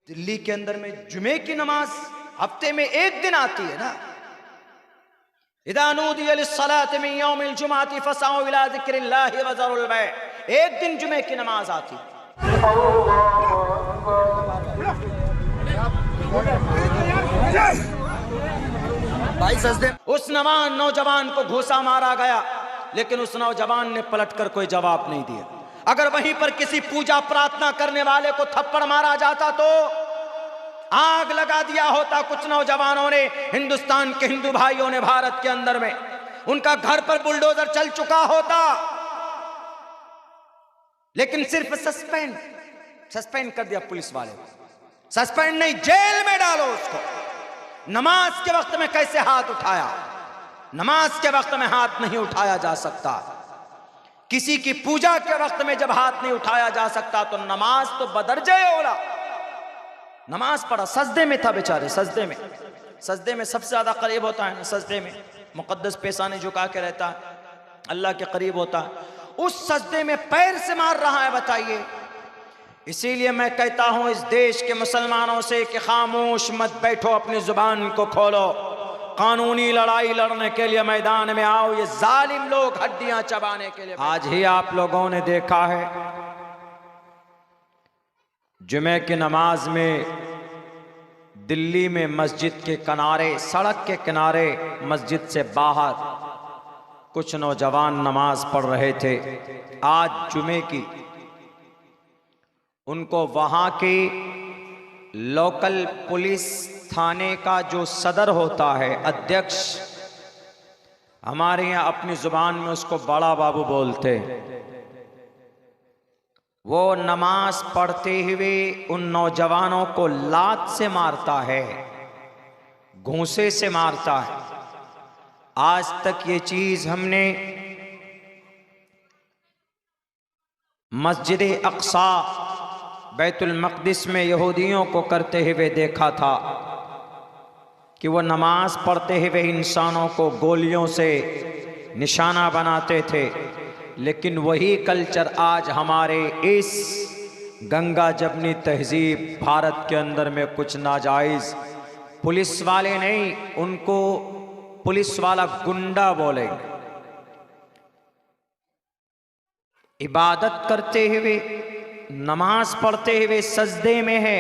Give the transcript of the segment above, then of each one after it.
दिल्ली के अंदर में जुमे की नमाज हफ्ते में एक दिन आती है ना। इदा नूदिया लिस्सलाति मिन यौमिल जुमअति फसअू इला ज़िक्रिल्लाहि व ज़रुल बै', एक दिन जुमे की नमाज आती। भाई सजदे उस नौजवान को घूसा मारा गया, लेकिन उस नौजवान ने पलटकर कोई जवाब नहीं दिया। अगर वहीं पर किसी पूजा प्रार्थना करने वाले को थप्पड़ मारा जाता तो आग लगा दिया होता। कुछ नौजवानों ने, हिंदुस्तान के हिंदू भाइयों ने भारत के अंदर में उनका घर पर बुलडोजर चल चुका होता, लेकिन सिर्फ सस्पेंड कर दिया पुलिस वाले को। सस्पेंड नहीं, जेल में डालो उसको। नमाज के वक्त में कैसे हाथ उठाया? नमाज के वक्त में हाथ नहीं उठाया जा सकता। किसी की पूजा के वक्त में जब हाथ नहीं उठाया जा सकता तो नमाज तो बदरजे औला। नमाज पढ़ा, सजदे में था बेचारे, सजदे में सबसे ज्यादा करीब होता है ना। सजदे में मुकद्दस पेशानी झुका के रहता है, अल्लाह के करीब होता है। उस सजदे में पैर से मार रहा है, बताइए। इसीलिए मैं कहता हूं इस देश के मुसलमानों से कि खामोश मत बैठो, अपनी जुबान को खोलो। कानूनी लड़ाई लड़ने के लिए मैदान में आओ। ये जालिम लोग हड्डियां चबाने के लिए। आज ही आप लोगों ने देखा है जुमे की नमाज में दिल्ली में मस्जिद के किनारे, सड़क के किनारे, मस्जिद से बाहर कुछ नौजवान नमाज पढ़ रहे थे आज जुमे की। उनको वहाँ के लोकल पुलिस थाने का जो सदर होता है, अध्यक्ष, हमारे यहाँ अपनी जुबान में उसको बड़ा बाबू बोलते, वो नमाज पढ़ते हुए उन नौजवानों को लात से मारता है, घूंसे से मारता है। आज तक ये चीज हमने मस्जिद अक्सा बैतुल मक़दिस में यहूदियों को करते हुए देखा था कि वो नमाज पढ़ते हुए इंसानों को गोलियों से निशाना बनाते थे। लेकिन वही कल्चर आज हमारे इस गंगा जमनी तहजीब भारत के अंदर में कुछ नाजायज़, पुलिस वाले नहीं, उनको पुलिस वाला गुंडा बोलेंगे, इबादत करते हुए, नमाज पढ़ते हुए सजदे में है।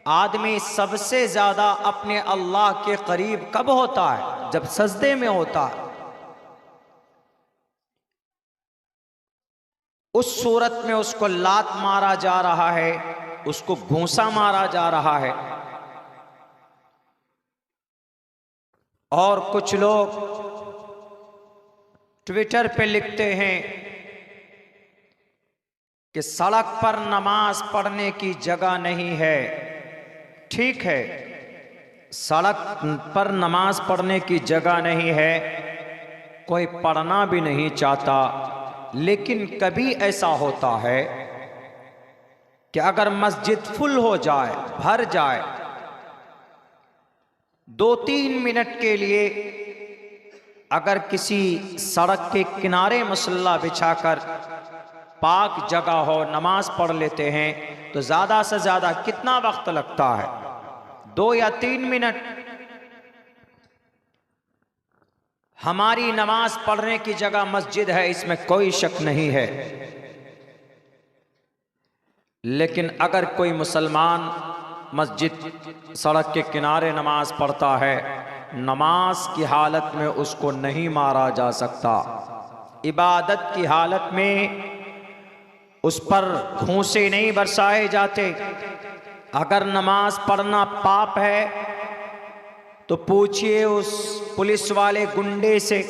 आदमी सबसे ज्यादा अपने अल्लाह के करीब कब होता है? जब सजदे में होता है। उस सूरत में उसको लात मारा जा रहा है, उसको घूंसा मारा जा रहा है। और कुछ लोग ट्विटर पे लिखते हैं कि सड़क पर नमाज पढ़ने की जगह नहीं है। ठीक है, सड़क पर नमाज पढ़ने की जगह नहीं है, कोई पढ़ना भी नहीं चाहता। लेकिन कभी ऐसा होता है कि अगर मस्जिद फुल हो जाए, भर जाए, 2-3 मिनट के लिए अगर किसी सड़क के किनारे मुसल्ला बिछाकर पाक जगह हो, नमाज पढ़ लेते हैं तो ज़्यादा से ज़्यादा कितना वक्त लगता है? 2 या 3 मिनट। हमारी नमाज पढ़ने की जगह मस्जिद है, इसमें कोई शक नहीं है। लेकिन अगर कोई मुसलमान मस्जिद सड़क के किनारे नमाज पढ़ता है, नमाज की हालत में उसको नहीं मारा जा सकता। इबादत की हालत में उस पर घूंसे नहीं बरसाए जाते। अगर नमाज पढ़ना पाप है तो पूछिए उस पुलिस वाले गुंडे से।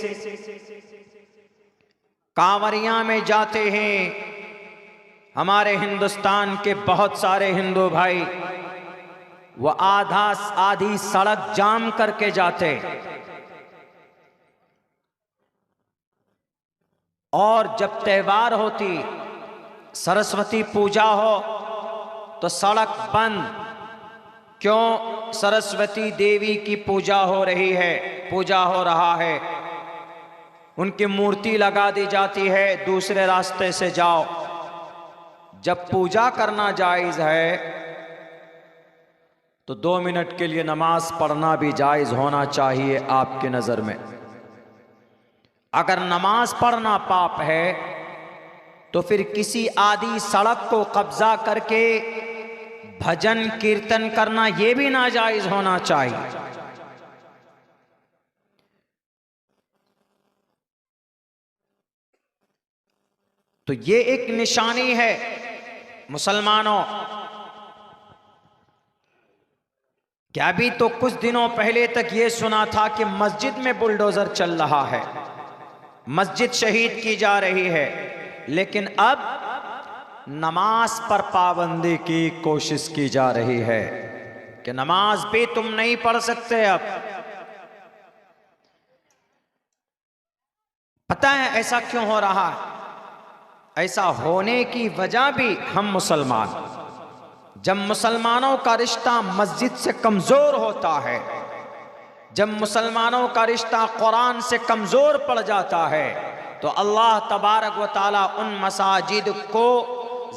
कांवरिया में जाते हैं हमारे हिंदुस्तान के बहुत सारे हिंदू भाई, वो आधी सड़क जाम करके जाते। और जब त्योहार होती, सरस्वती पूजा हो तो सड़क बंद। क्यों? सरस्वती देवी की पूजा हो रही है, पूजा हो रहा है, उनकी मूर्ति लगा दी जाती है, दूसरे रास्ते से जाओ। जब पूजा करना जायज़ है तो 2 मिनट के लिए नमाज पढ़ना भी जायज़ होना चाहिए आपके नज़र में। अगर नमाज पढ़ना पाप है तो फिर किसी आदि सड़क को कब्जा करके भजन कीर्तन करना यह भी नाजायज होना चाहिए। तो ये एक निशानी है मुसलमानों। क्या अभी तो कुछ दिनों पहले तक ये सुना था कि मस्जिद में बुलडोजर चल रहा है, मस्जिद शहीद की जा रही है, लेकिन अब नमाज पर पाबंदी की कोशिश की जा रही है कि नमाज भी तुम नहीं पढ़ सकते। अब पता है ऐसा क्यों हो रहा है? ऐसा होने की वजह भी हम मुसलमान, जब मुसलमानों का रिश्ता मस्जिद से कमजोर होता है, जब मुसलमानों का रिश्ता कुरान से कमजोर पड़ जाता है, तो अल्लाह तबारक व तआला उन मसाजिद को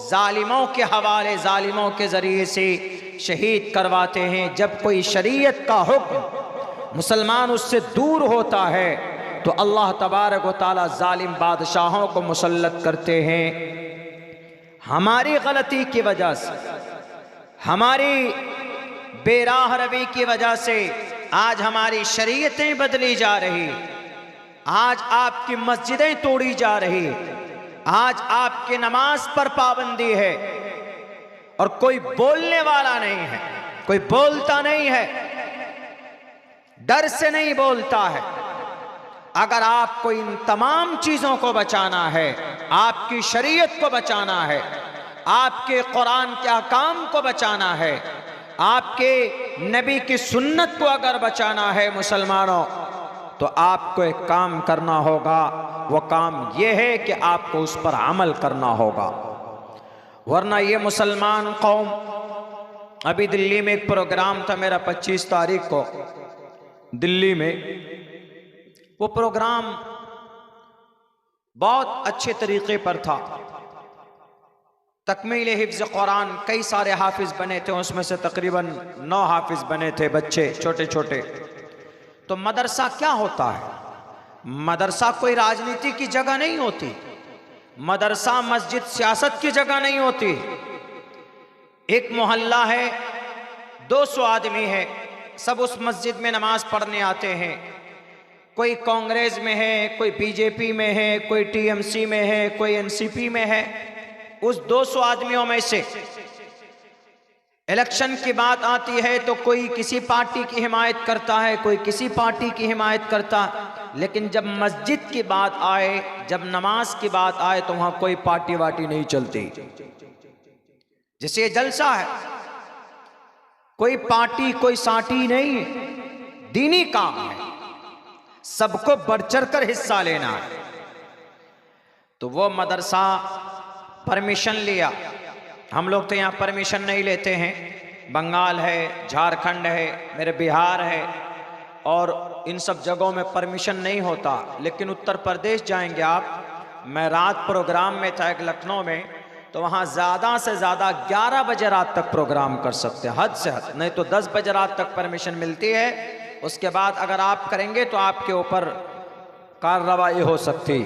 जालिमों के हवाले, जालिमों के जरिए से शहीद करवाते हैं। जब कोई शरीयत का हुक्म मुसलमान उससे दूर होता है तो अल्लाह तबारक व तआला जालिम बादशाहों को मुसल्लत करते हैं। हमारी गलती की वजह से, हमारी बेराह रवी की वजह से आज हमारी शरीयतें बदली जा रही, आज आपकी मस्जिदें तोड़ी जा रही, आज आपकी नमाज पर पाबंदी है और कोई बोलने वाला नहीं है, कोई बोलता नहीं है, डर से नहीं बोलता है। अगर आपको इन तमाम चीजों को बचाना है, आपकी शरीयत को बचाना है, आपके कुरान के अहकाम को बचाना है, आपके नबी की सुन्नत को अगर बचाना है मुसलमानों, तो आपको एक काम करना होगा। वो काम यह है कि आपको उस पर अमल करना होगा, वरना ये मुसलमान कौम, अभी दिल्ली में एक प्रोग्राम था मेरा 25 तारीख को दिल्ली में, वो प्रोग्राम बहुत अच्छे तरीके पर था। तकमील हिफ्ज़ कुरान, कई सारे हाफिज बने थे, उसमें से तकरीबन 9 हाफिज बने थे, बच्चे छोटे छोटे। तो मदरसा क्या होता है? मदरसा कोई राजनीति की जगह नहीं होती, मदरसा मस्जिद सियासत की जगह नहीं होती। एक मोहल्ला है, 200 आदमी है, सब उस मस्जिद में नमाज पढ़ने आते हैं। कोई कांग्रेस में है, कोई बीजेपी में है, कोई टीएमसी में है, कोई एनसीपी में है। उस 200 आदमियों में से इलेक्शन की बात आती है तो कोई किसी पार्टी की हिमायत करता है, कोई किसी पार्टी की हिमायत करता, लेकिन जब मस्जिद की बात आए, जब नमाज की बात आए, तो वहां कोई पार्टी वार्टी नहीं चलती। जैसे ये जलसा है, कोई पार्टी कोई साटी नहीं, दीनी काम है, सबको बढ़ चढ़ कर हिस्सा लेना है। तो वो मदरसा परमिशन लिया, हम लोग तो यहाँ परमिशन नहीं लेते हैं, बंगाल है, झारखंड है, मेरे बिहार है, और इन सब जगहों में परमिशन नहीं होता। लेकिन उत्तर प्रदेश जाएंगे आप, मैं रात प्रोग्राम में था एक लखनऊ में, तो वहाँ ज़्यादा से ज़्यादा 11 बजे रात तक प्रोग्राम कर सकते हैं, हद से हद, नहीं तो 10 बजे रात तक परमिशन मिलती है। उसके बाद अगर आप करेंगे तो आपके ऊपर कार्रवाई हो सकती।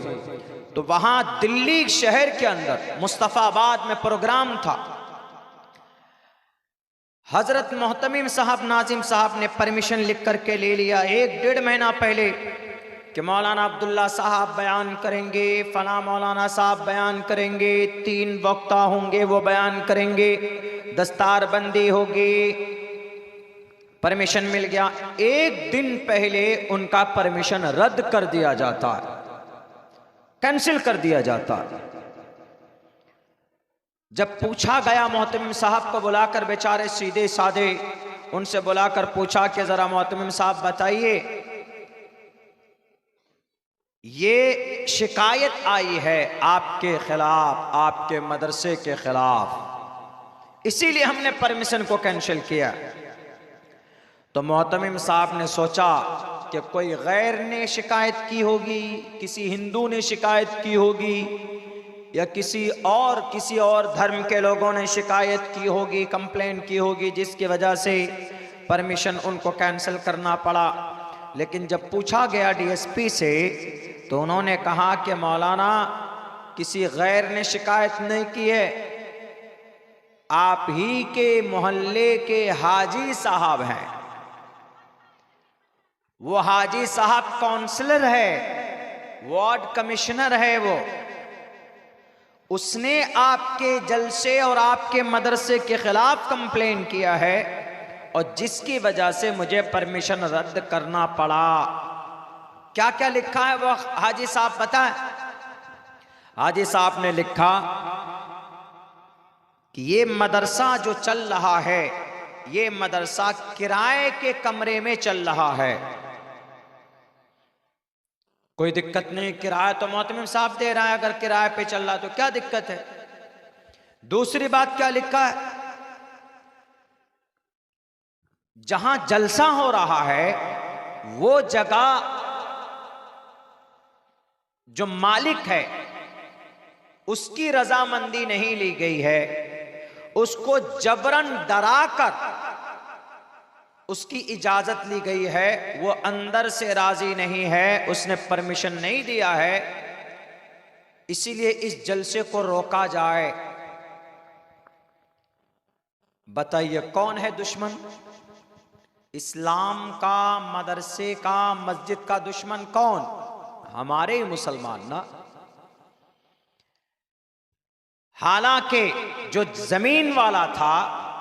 तो वहां दिल्ली शहर के अंदर मुस्तफाबाद में प्रोग्राम था। हजरत मोहतमिम साहब नाजिम साहब ने परमिशन लिख करके ले लिया 1-1.5 महीना पहले कि मौलाना अब्दुल्ला साहब बयान करेंगे, फला मौलाना साहब बयान करेंगे, 3 वक्ता होंगे वो बयान करेंगे, दस्तारबंदी होगी। परमिशन मिल गया, 1 दिन पहले उनका परमिशन रद्द कर दिया जाता है, कैंसिल कर दिया जाता है। जब पूछा गया मोहतमिम साहब को बुलाकर, बेचारे सीधे साधे, उनसे बुलाकर पूछा कि जरा मोहतमिम साहब बताइए, ये शिकायत आई है आपके खिलाफ, आपके मदरसे के खिलाफ, इसीलिए हमने परमिशन को कैंसिल किया। तो मोहतमिम साहब ने सोचा कि कोई गैर ने शिकायत की होगी, किसी हिंदू ने शिकायत की होगी, या किसी और धर्म के लोगों ने शिकायत की होगी, कंप्लेन की होगी, जिसकी वजह से परमिशन उनको कैंसिल करना पड़ा। लेकिन जब पूछा गया डीएसपी से तो उन्होंने कहा कि मौलाना किसी गैर ने शिकायत नहीं की है, आप ही के मोहल्ले के हाजी साहब हैं। वो हाजी साहब काउंसलर है, वार्ड कमिश्नर है, उसने आपके जलसे और आपके मदरसे के खिलाफ कंप्लेन किया है और जिसकी वजह से मुझे परमिशन रद्द करना पड़ा। क्या क्या लिखा है वो हाजी साहब बताएं। हाजी साहब ने लिखा कि ये मदरसा जो चल रहा है, ये मदरसा किराए के कमरे में चल रहा है। कोई दिक्कत नहीं, किराया तो मोहतमिम साहब दे रहा है, अगर किराए पे चल रहा है तो क्या दिक्कत है। दूसरी बात क्या लिखा है, जहां जलसा हो रहा है वो जगह जो मालिक है उसकी रजामंदी नहीं ली गई है, उसको जबरन डराकर उसकी इजाजत ली गई है, वो अंदर से राजी नहीं है, उसने परमिशन नहीं दिया है, इसीलिए इस जलसे को रोका जाए। बताइए कौन है दुश्मन? इस्लाम का, मदरसे का, मस्जिद का दुश्मन कौन? हमारे ही मुसलमान ना। हालांकि जो जमीन वाला था,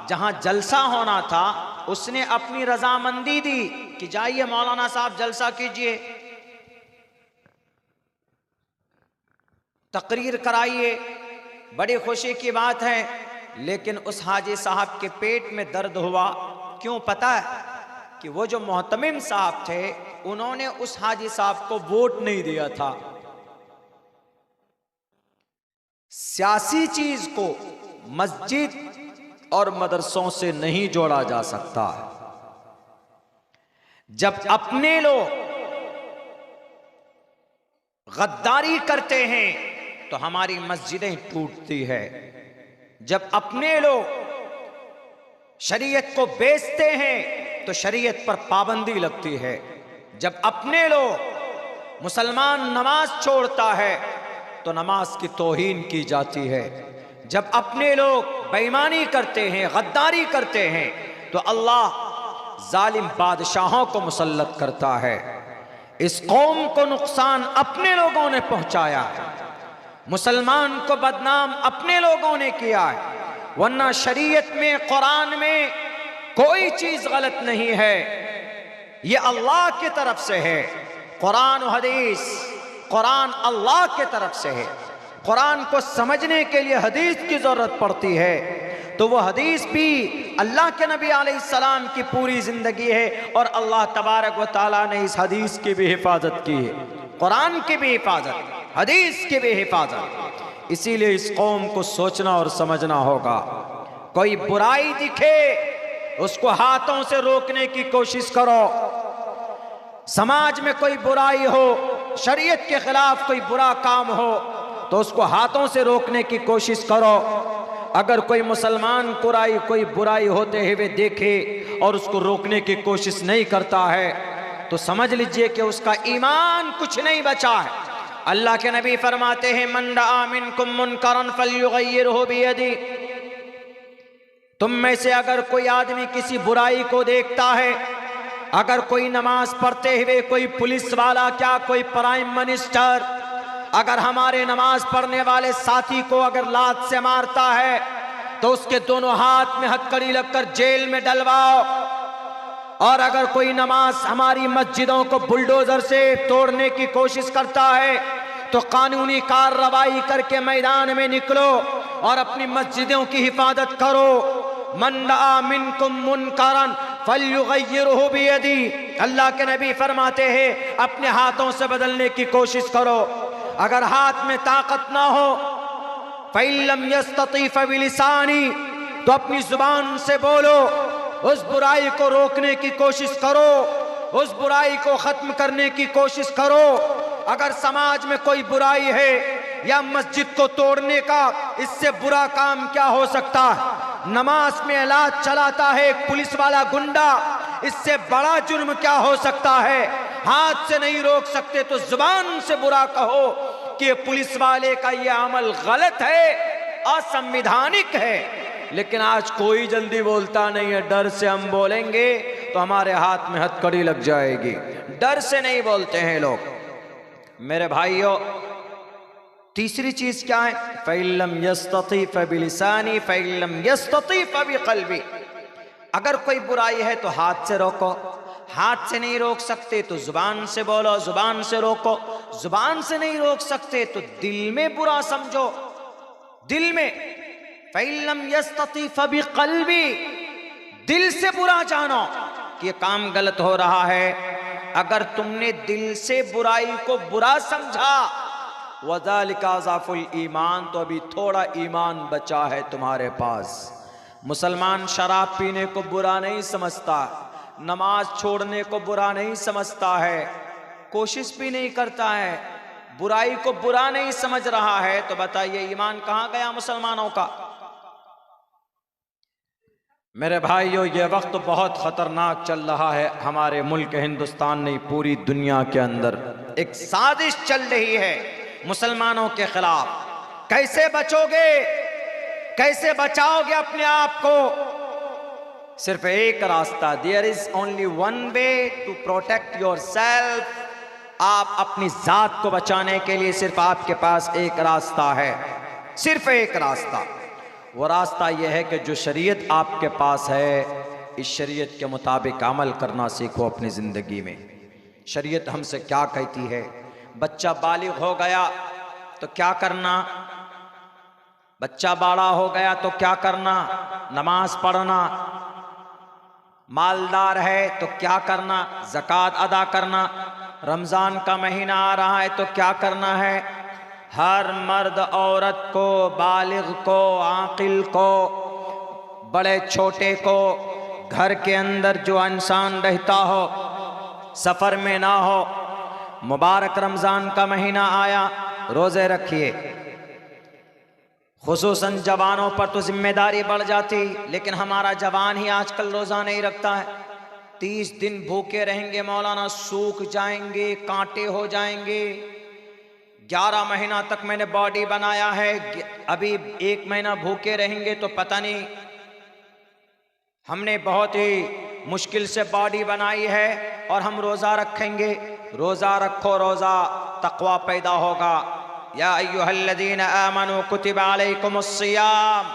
जहां जलसा होना था, उसने अपनी रजामंदी दी कि जाइए मौलाना साहब जलसा कीजिए, तकरीर कराइए, बड़ी खुशी की बात है। लेकिन उस हाजी साहब के पेट में दर्द हुआ। क्यों पता है? कि वो जो मोहतमिम साहब थे उन्होंने उस हाजी साहब को वोट नहीं दिया था। सियासी चीज को मस्जिद और मदरसों से नहीं जोड़ा जा सकता। जब अपने लोग गद्दारी करते हैं तो हमारी मस्जिदें टूटती है। जब अपने लोग शरीयत को बेचते हैं तो शरीयत पर पाबंदी लगती है। जब अपने लोग मुसलमान नमाज छोड़ता है तो नमाज की तौहीन की जाती है। जब अपने लोग बेईमानी करते हैं, गद्दारी करते हैं तो अल्लाह जालिम बादशाहों को मुसल्लत करता है। इस कौम को नुकसान अपने लोगों ने पहुंचाया है, मुसलमान को बदनाम अपने लोगों ने किया है। वरना शरीयत में, कुरान में कोई चीज गलत नहीं है, ये अल्लाह की तरफ से है। कुरान और हदीस, कुरान अल्लाह की तरफ से है। कुरान को समझने के लिए हदीस की जरूरत पड़ती है, तो वो हदीस भी अल्लाह के नबी अलैहिस्सलाम की पूरी जिंदगी है और अल्लाह तबारक व तआला ने इस हदीस की भी हिफाजत की है, कुरान की भी हिफाजत, हदीस की भी हिफाजत। इसीलिए इस कौम को सोचना और समझना होगा। कोई बुराई दिखे उसको हाथों से रोकने की कोशिश करो। समाज में कोई बुराई हो, शरीयत के खिलाफ कोई बुरा काम हो तो उसको हाथों से रोकने की कोशिश करो। अगर कोई मुसलमान कोई बुराई होते हुए देखे और उसको रोकने की कोशिश नहीं करता है तो समझ लीजिए कि उसका ईमान कुछ नहीं बचा है। अल्लाह के नबी फरमाते हैं, मन रआ मिनकुम मुनकरन फल्युगय्यिरहु बियदी। तुम में से अगर कोई आदमी किसी बुराई को देखता है, अगर कोई नमाज पढ़ते हुए कोई पुलिस वाला, क्या कोई प्राइम मिनिस्टर, अगर हमारे नमाज पढ़ने वाले साथी को अगर लात से मारता है तो उसके दोनों हाथ में हथकड़ी लगकर जेल में डलवाओ। और अगर कोई नमाज हमारी मस्जिदों को बुलडोजर से तोड़ने की कोशिश करता है तो कानूनी कार्रवाई करके मैदान में निकलो और अपनी मस्जिदों की हिफाजत करो। मन रआ मिनकुम मुनकरन फल्युगय्यिरहु बियदी। अल्लाह के नबी फरमाते हैं, अपने हाथों से बदलने की कोशिश करो। अगर हाथ में ताकत ना हो, फइल्लम यस्तती फबिलिसानी, तो अपनी जुबान से बोलो, उस बुराई को रोकने की कोशिश करो, उस बुराई को खत्म करने की कोशिश करो। अगर समाज में कोई बुराई है या मस्जिद को तोड़ने का इससे बुरा काम क्या हो सकता है? नमाज में इलाज चलाता है एक पुलिस वाला गुंडा, इससे बड़ा जुर्म क्या हो सकता है? हाथ से नहीं रोक सकते तो जुबान से बुरा कहो कि पुलिस वाले का यह अमल गलत है, असंवैधानिक है। लेकिन आज कोई जल्दी बोलता नहीं है, डर से हम बोलेंगे तो हमारे हाथ में हथकड़ी लग जाएगी, डर से नहीं बोलते हैं लोग। मेरे भाइयों, तीसरी चीज क्या है? फ़इल्लम यस्तती फ़बिलिसानी फ़इल्लम यस्तती फ़बिक़ल्बी। अगर कोई बुराई है तो हाथ से रोको, हाथ से नहीं रोक सकते तो जुबान से बोलो, जुबान से रोको, जुबान से नहीं रोक सकते तो दिल में बुरा समझो, दिल में। फ़इल्लम यस्तती फ़बिक़ल्बी, दिल से बुरा जानो कि ये काम गलत हो रहा है। अगर तुमने दिल से बुराई को बुरा समझा, वज़ालिका ज़ाफ़ुल ईमान, तो अभी थोड़ा ईमान बचा है तुम्हारे पास। मुसलमान शराब पीने को बुरा नहीं समझता, नमाज छोड़ने को बुरा नहीं समझता है, कोशिश भी नहीं करता है, बुराई को बुरा नहीं समझ रहा है, तो बताइए ईमान कहाँ गया मुसलमानों का? मेरे भाइयों, ये वक्त बहुत खतरनाक चल रहा है हमारे मुल्क हिंदुस्तान नहीं, पूरी दुनिया के अंदर एक साजिश चल रही है मुसलमानों के खिलाफ। कैसे बचोगे, कैसे बचाओगे अपने आप को? सिर्फ एक रास्ता, there is only one way to protect yourself. आप अपनी जात को बचाने के लिए सिर्फ आपके पास एक रास्ता है, सिर्फ एक रास्ता। वो रास्ता यह है कि जो शरीयत आपके पास है, इस शरीयत के मुताबिक अमल करना सीखो अपनी ज़िंदगी में। शरीयत हमसे क्या कहती है? बच्चा बालिग हो गया तो क्या करना, बच्चा बड़ा हो गया तो क्या करना? नमाज पढ़ना। मालदार है तो क्या करना? ज़कात अदा करना। रमज़ान का महीना आ रहा है तो क्या करना है? हर मर्द औरत को, बालिग को, आकिल को, बड़े छोटे को, घर के अंदर जो इंसान रहता हो, सफ़र में ना हो, मुबारक रमज़ान का महीना आया, रोज़े रखिए। खुसूसन जवानों पर तो जिम्मेदारी बढ़ जाती, लेकिन हमारा जवान ही आजकल रोज़ा नहीं रखता है। 30 दिन भूखे रहेंगे मौलाना, सूख जाएंगे, कांटे हो जाएंगे। 11 महीना तक मैंने बॉडी बनाया है, अभी 1 महीना भूखे रहेंगे तो पता नहीं। हमने बहुत ही मुश्किल से बॉडी बनाई है और हम रोज़ा रखेंगे। रोज़ा रखो, रोज़ा तक़वा पैदा होगा। या अय्युहल्लज़ीना आमनू कुतिबा अलैकुमुस्सियाम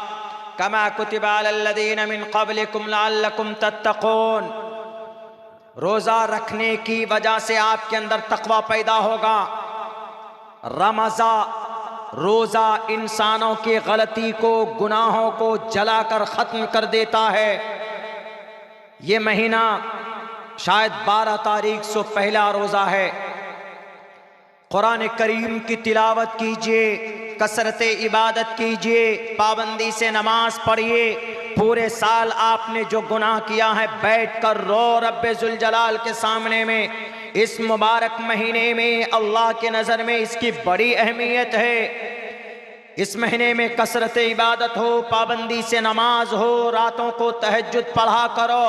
कमा कुतिबा अलल्लज़ीना मिन क़ब्लिकुम लअल्लकुम तत्तक़ून। रोज़ा रखने की वजह से आपके अंदर तक़वा पैदा होगा। रमज़ा, रोज़ा इंसानों की गलती को, गुनाहों को जलाकर ख़त्म कर देता है। ये महीना शायद 12 तारीख से पहला रोज़ा है। कुरान करीम की तिलावत कीजिए, कसरत इबादत कीजिए, पाबंदी से नमाज पढ़िए। पूरे साल आपने जो गुनाह किया है, बैठ कर रो रब्बे जुल जलाल के सामने में। इस मुबारक महीने में अल्लाह के नज़र में इसकी बड़ी अहमियत है। इस महीने में कसरत इबादत हो, पाबंदी से नमाज हो, रातों को तहज्जुद पढ़ा करो,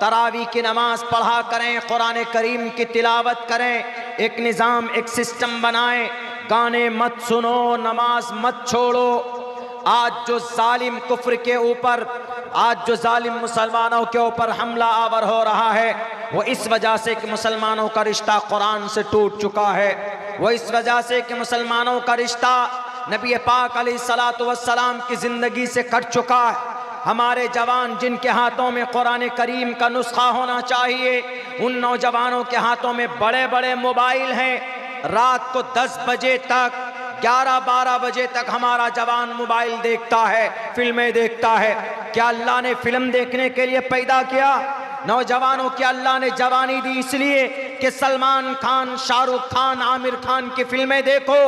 तरावी की नमाज पढ़ा करें, कुरान करीम की तिलावत करें, एक निज़ाम, एक सिस्टम बनाएं। गाने मत सुनो, नमाज मत छोड़ो। आज जो जालिम कुफ्र के ऊपर, आज जो जालिम मुसलमानों के ऊपर हमला आवर हो रहा है, वो इस वजह से कि मुसलमानों का रिश्ता कुरान से टूट चुका है। वो इस वजह से कि मुसलमानों का रिश्ता नबी पाक अलैहिस्सलातु वस्सलाम की ज़िंदगी से कट चुका है। हमारे जवान जिनके हाथों में कुरान करीम का नुस्खा होना चाहिए, उन नौजवानों के हाथों में बड़े बड़े मोबाइल हैं। रात को 10 बजे तक, 11-12 बजे तक हमारा जवान मोबाइल देखता है, फिल्में देखता है। क्या अल्लाह ने फिल्म देखने के लिए पैदा किया? नौजवानों की अल्लाह ने जवानी दी इसलिए कि सलमान खान, शाहरुख खान, आमिर खान की फिल्में देखो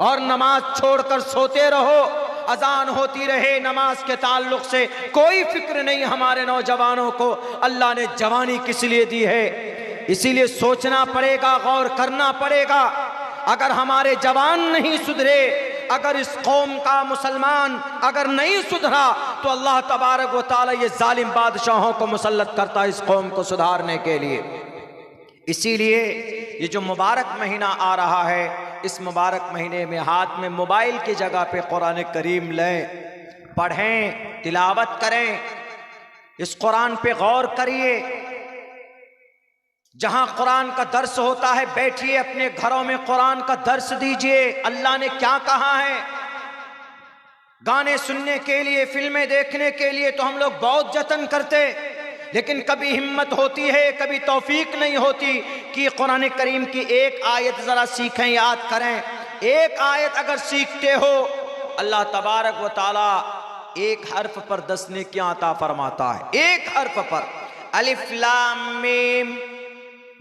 और नमाज छोड़कर सोते रहो। अजान होती रहे, नमाज के ताल्लुक से कोई फिक्र नहीं हमारे नौजवानों को। अल्लाह ने जवानी किस लिए दी है? इसीलिए सोचना पड़ेगा, गौर करना पड़ेगा। अगर हमारे जवान नहीं सुधरे, अगर इस कौम का मुसलमान अगर नहीं सुधरा, तो अल्लाह तबारक व तआला ये जालिम बादशाहों को मुसल्लत करता है इस कौम को सुधारने के लिए। इसीलिए ये जो मुबारक महीना आ रहा है, इस मुबारक महीने में हाथ में मोबाइल की जगह पे कुरान करीम लें, पढ़ें, तिलावत करें, इस कुरान पे गौर करिए। जहां कुरान का दर्स होता है बैठिए, अपने घरों में कुरान का दर्स दीजिए। अल्लाह ने क्या कहा है? गाने सुनने के लिए, फिल्में देखने के लिए तो हम लोग बहुत जतन करते, लेकिन कभी हिम्मत होती है, कभी तौफीक नहीं होती कि कुरान करीम की एक आयत जरा सीखें, याद करें। एक आयत अगर सीखते हो, अल्लाह तबारक व तआला एक हर्फ पर 10 नेकियां अता फरमाता है। एक हर्फ पर। अलिफ लाम मीम,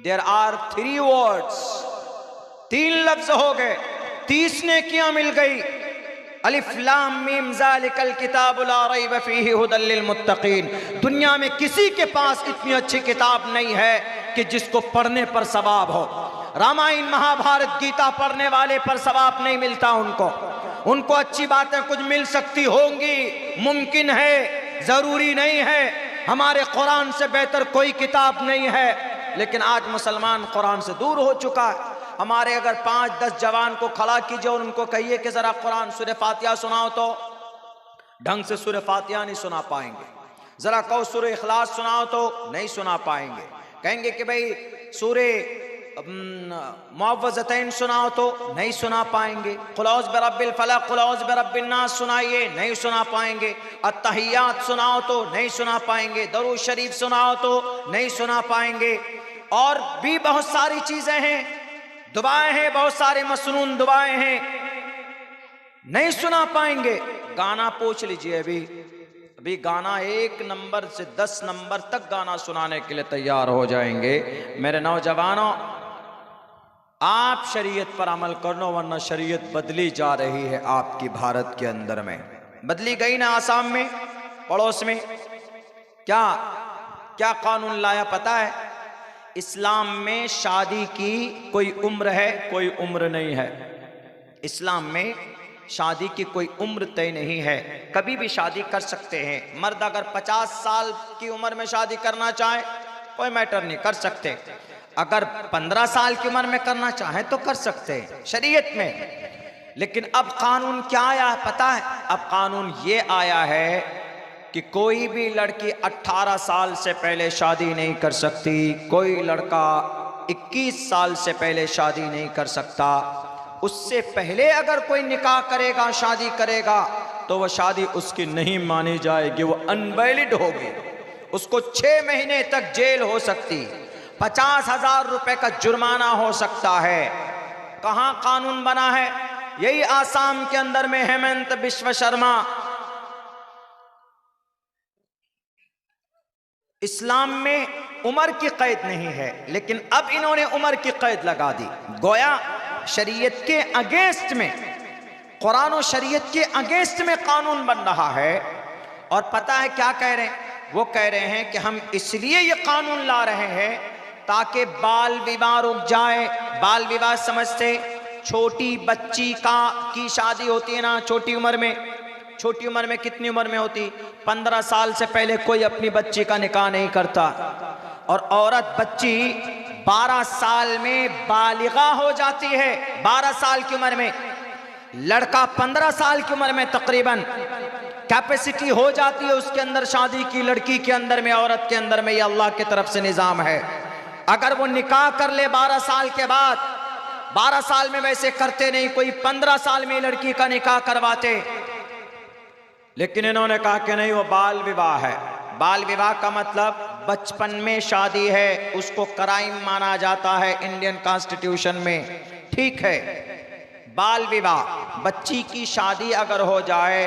देयर आर 3 वर्ड्स, 3 लफ्ज हो गए, 30 नेकियां मिल गई। अलिफ लाम मीम ज़ालिकल किताबु ला रैब फीहि हुदल लिल मुत्तकीन। दुनिया में किसी के पास इतनी अच्छी किताब नहीं है कि जिसको पढ़ने पर सवाब हो। रामायण महाभारत गीता पढ़ने वाले पर सवाब नहीं मिलता उनको अच्छी बातें कुछ मिल सकती होंगी, मुमकिन है, जरूरी नहीं है। हमारे कुरान से बेहतर कोई किताब नहीं है, लेकिन आज मुसलमान कुरान से दूर हो चुका है। हमारे अगर 5-10 जवान को खड़ा कीजिए और उनको कहिए कि जरा कुरान सूरह फातिहा सुनाओ, तो ढंग से सूरह फातिहा नहीं सुना पाएंगे। जरा कहो सूरह इखलास सुनाओ, तो नहीं सुना पाएंगे। कहेंगे कि भाई सूरह मुअव्वज़तैन सुनाओ, तो नहीं सुना पाएंगे। कुल औज़ु बिरब्बिल फलक, कुल औज़ु बिरब्बिन नास सुनाइए, नहीं सुना पाएंगे। अत्तहियात सुनाओ तो नहीं सुना पाएंगे। दरूद शरीफ सुनाओ तो नहीं सुना पाएंगे। और भी बहुत सारी चीजें हैं, दुआएं हैं, बहुत सारे मसनून दुआएं हैं, नहीं सुना पाएंगे। गाना पूछ लीजिए, अभी गाना 1 नंबर से 10 नंबर तक गाना सुनाने के लिए तैयार हो जाएंगे। मेरे नौजवानों, आप शरीयत पर अमल कर लो, वरना शरीयत बदली जा रही है आपकी भारत के अंदर में। बदली गई ना आसाम में, पड़ोस में। क्या क्या कानून लाया पता है? इस्लाम में शादी की कोई उम्र है, कोई उम्र नहीं है। इस्लाम में शादी की कोई उम्र तय नहीं है, कभी भी शादी कर सकते हैं। मर्द अगर 50 साल की उम्र में शादी करना चाहे, कोई मैटर नहीं, कर सकते। अगर 15 साल की उम्र में करना चाहे तो कर सकते हैं शरीयत में। लेकिन अब कानून क्या आया पता है? अब कानून ये आया है कि कोई भी लड़की 18 साल से पहले शादी नहीं कर सकती, कोई लड़का 21 साल से पहले शादी नहीं कर सकता। उससे पहले अगर कोई निकाह करेगा, शादी करेगा, तो वह शादी उसकी नहीं मानी जाएगी, वो अनवैलिड होगी। उसको 6 महीने तक जेल हो सकती, 50,000 रुपए का जुर्माना हो सकता है। कहाँ कानून बना है? यही आसाम के अंदर में हेमंत बिश्व शर्मा। इस्लाम में उम्र की कैद नहीं है, लेकिन अब इन्होंने उम्र की कैद लगा दी। गोया शरीयत के अगेंस्ट में, कुरान और शरीयत के अगेंस्ट में कानून बन रहा है। और पता है क्या कह रहे हैं? वो कह रहे हैं कि हम इसलिए ये कानून ला रहे हैं ताकि बाल विवाह रुक जाए। बाल विवाह समझते? छोटी बच्ची की शादी होती है ना छोटी उम्र में। छोटी उम्र में कितनी उम्र में होती? 15 साल से पहले कोई अपनी बच्ची का निकाह नहीं करता। और औरत बच्ची 12 साल में बालिगा हो जाती है, 12 साल की उम्र में। लड़का 15 साल की उम्र में तकरीबन कैपेसिटी हो जाती है उसके अंदर शादी की, लड़की के अंदर में, औरत के अंदर में। ये अल्लाह की तरफ से निज़ाम है। अगर वो निकाह कर ले 12 साल के बाद, 12 साल में वैसे करते नहीं, कोई 15 साल में लड़की का निकाह करवाते, लेकिन इन्होंने कहा कि नहीं, वो बाल विवाह है। बाल विवाह का मतलब बचपन में शादी है, उसको क्राइम माना जाता है इंडियन कॉन्स्टिट्यूशन में। ठीक है, बाल विवाह, बच्ची की शादी अगर हो जाए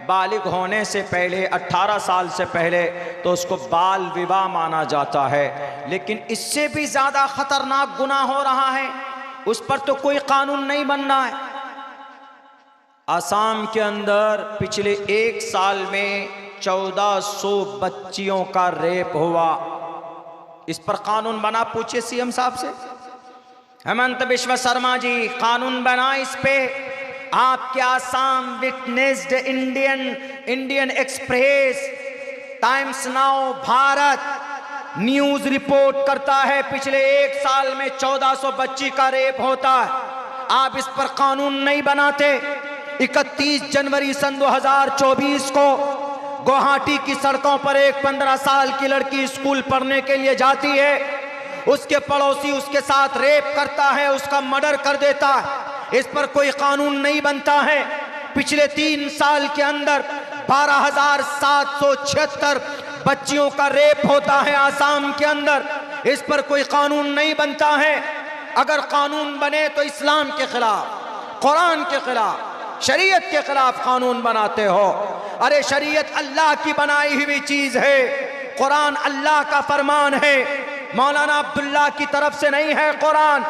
बालिग होने से पहले, 18 साल से पहले, तो उसको बाल विवाह माना जाता है। लेकिन इससे भी ज्यादा खतरनाक गुनाह हो रहा है, उस पर तो कोई कानून नहीं बनना है। आसाम के अंदर पिछले 1 साल में 1400 बच्चियों का रेप हुआ। इस पर कानून बना? पूछिए सीएम साहब से। हेमंत बिश्व शर्मा जी कानून बना इस पे। आपके Assam witnessed Indian express, times now Bharat news report करता है पिछले 1 साल में 1400 बच्ची का रेप होता है। आप इस पर कानून नहीं बनाते। 31 जनवरी सन 2024 को गुवाहाटी की सड़कों पर एक 15 साल की लड़की स्कूल पढ़ने के लिए जाती है। उसके पड़ोसी उसके साथ रेप करता है, उसका मर्डर कर देता है। इस पर कोई कानून नहीं बनता है। पिछले 3 साल के अंदर 12,776 बच्चियों का रेप होता है आसाम के अंदर। इस पर कोई कानून नहीं बनता है। अगर कानून बने तो इस्लाम के खिलाफ, कुरान के खिलाफ, शरीयत के खिलाफ कानून बनाते हो। अरे शरीयत अल्लाह की बनाई हुई चीज है, कुरान अल्लाह का फरमान है। मौलाना अब्दुल्ला की तरफ से नहीं है कुरान,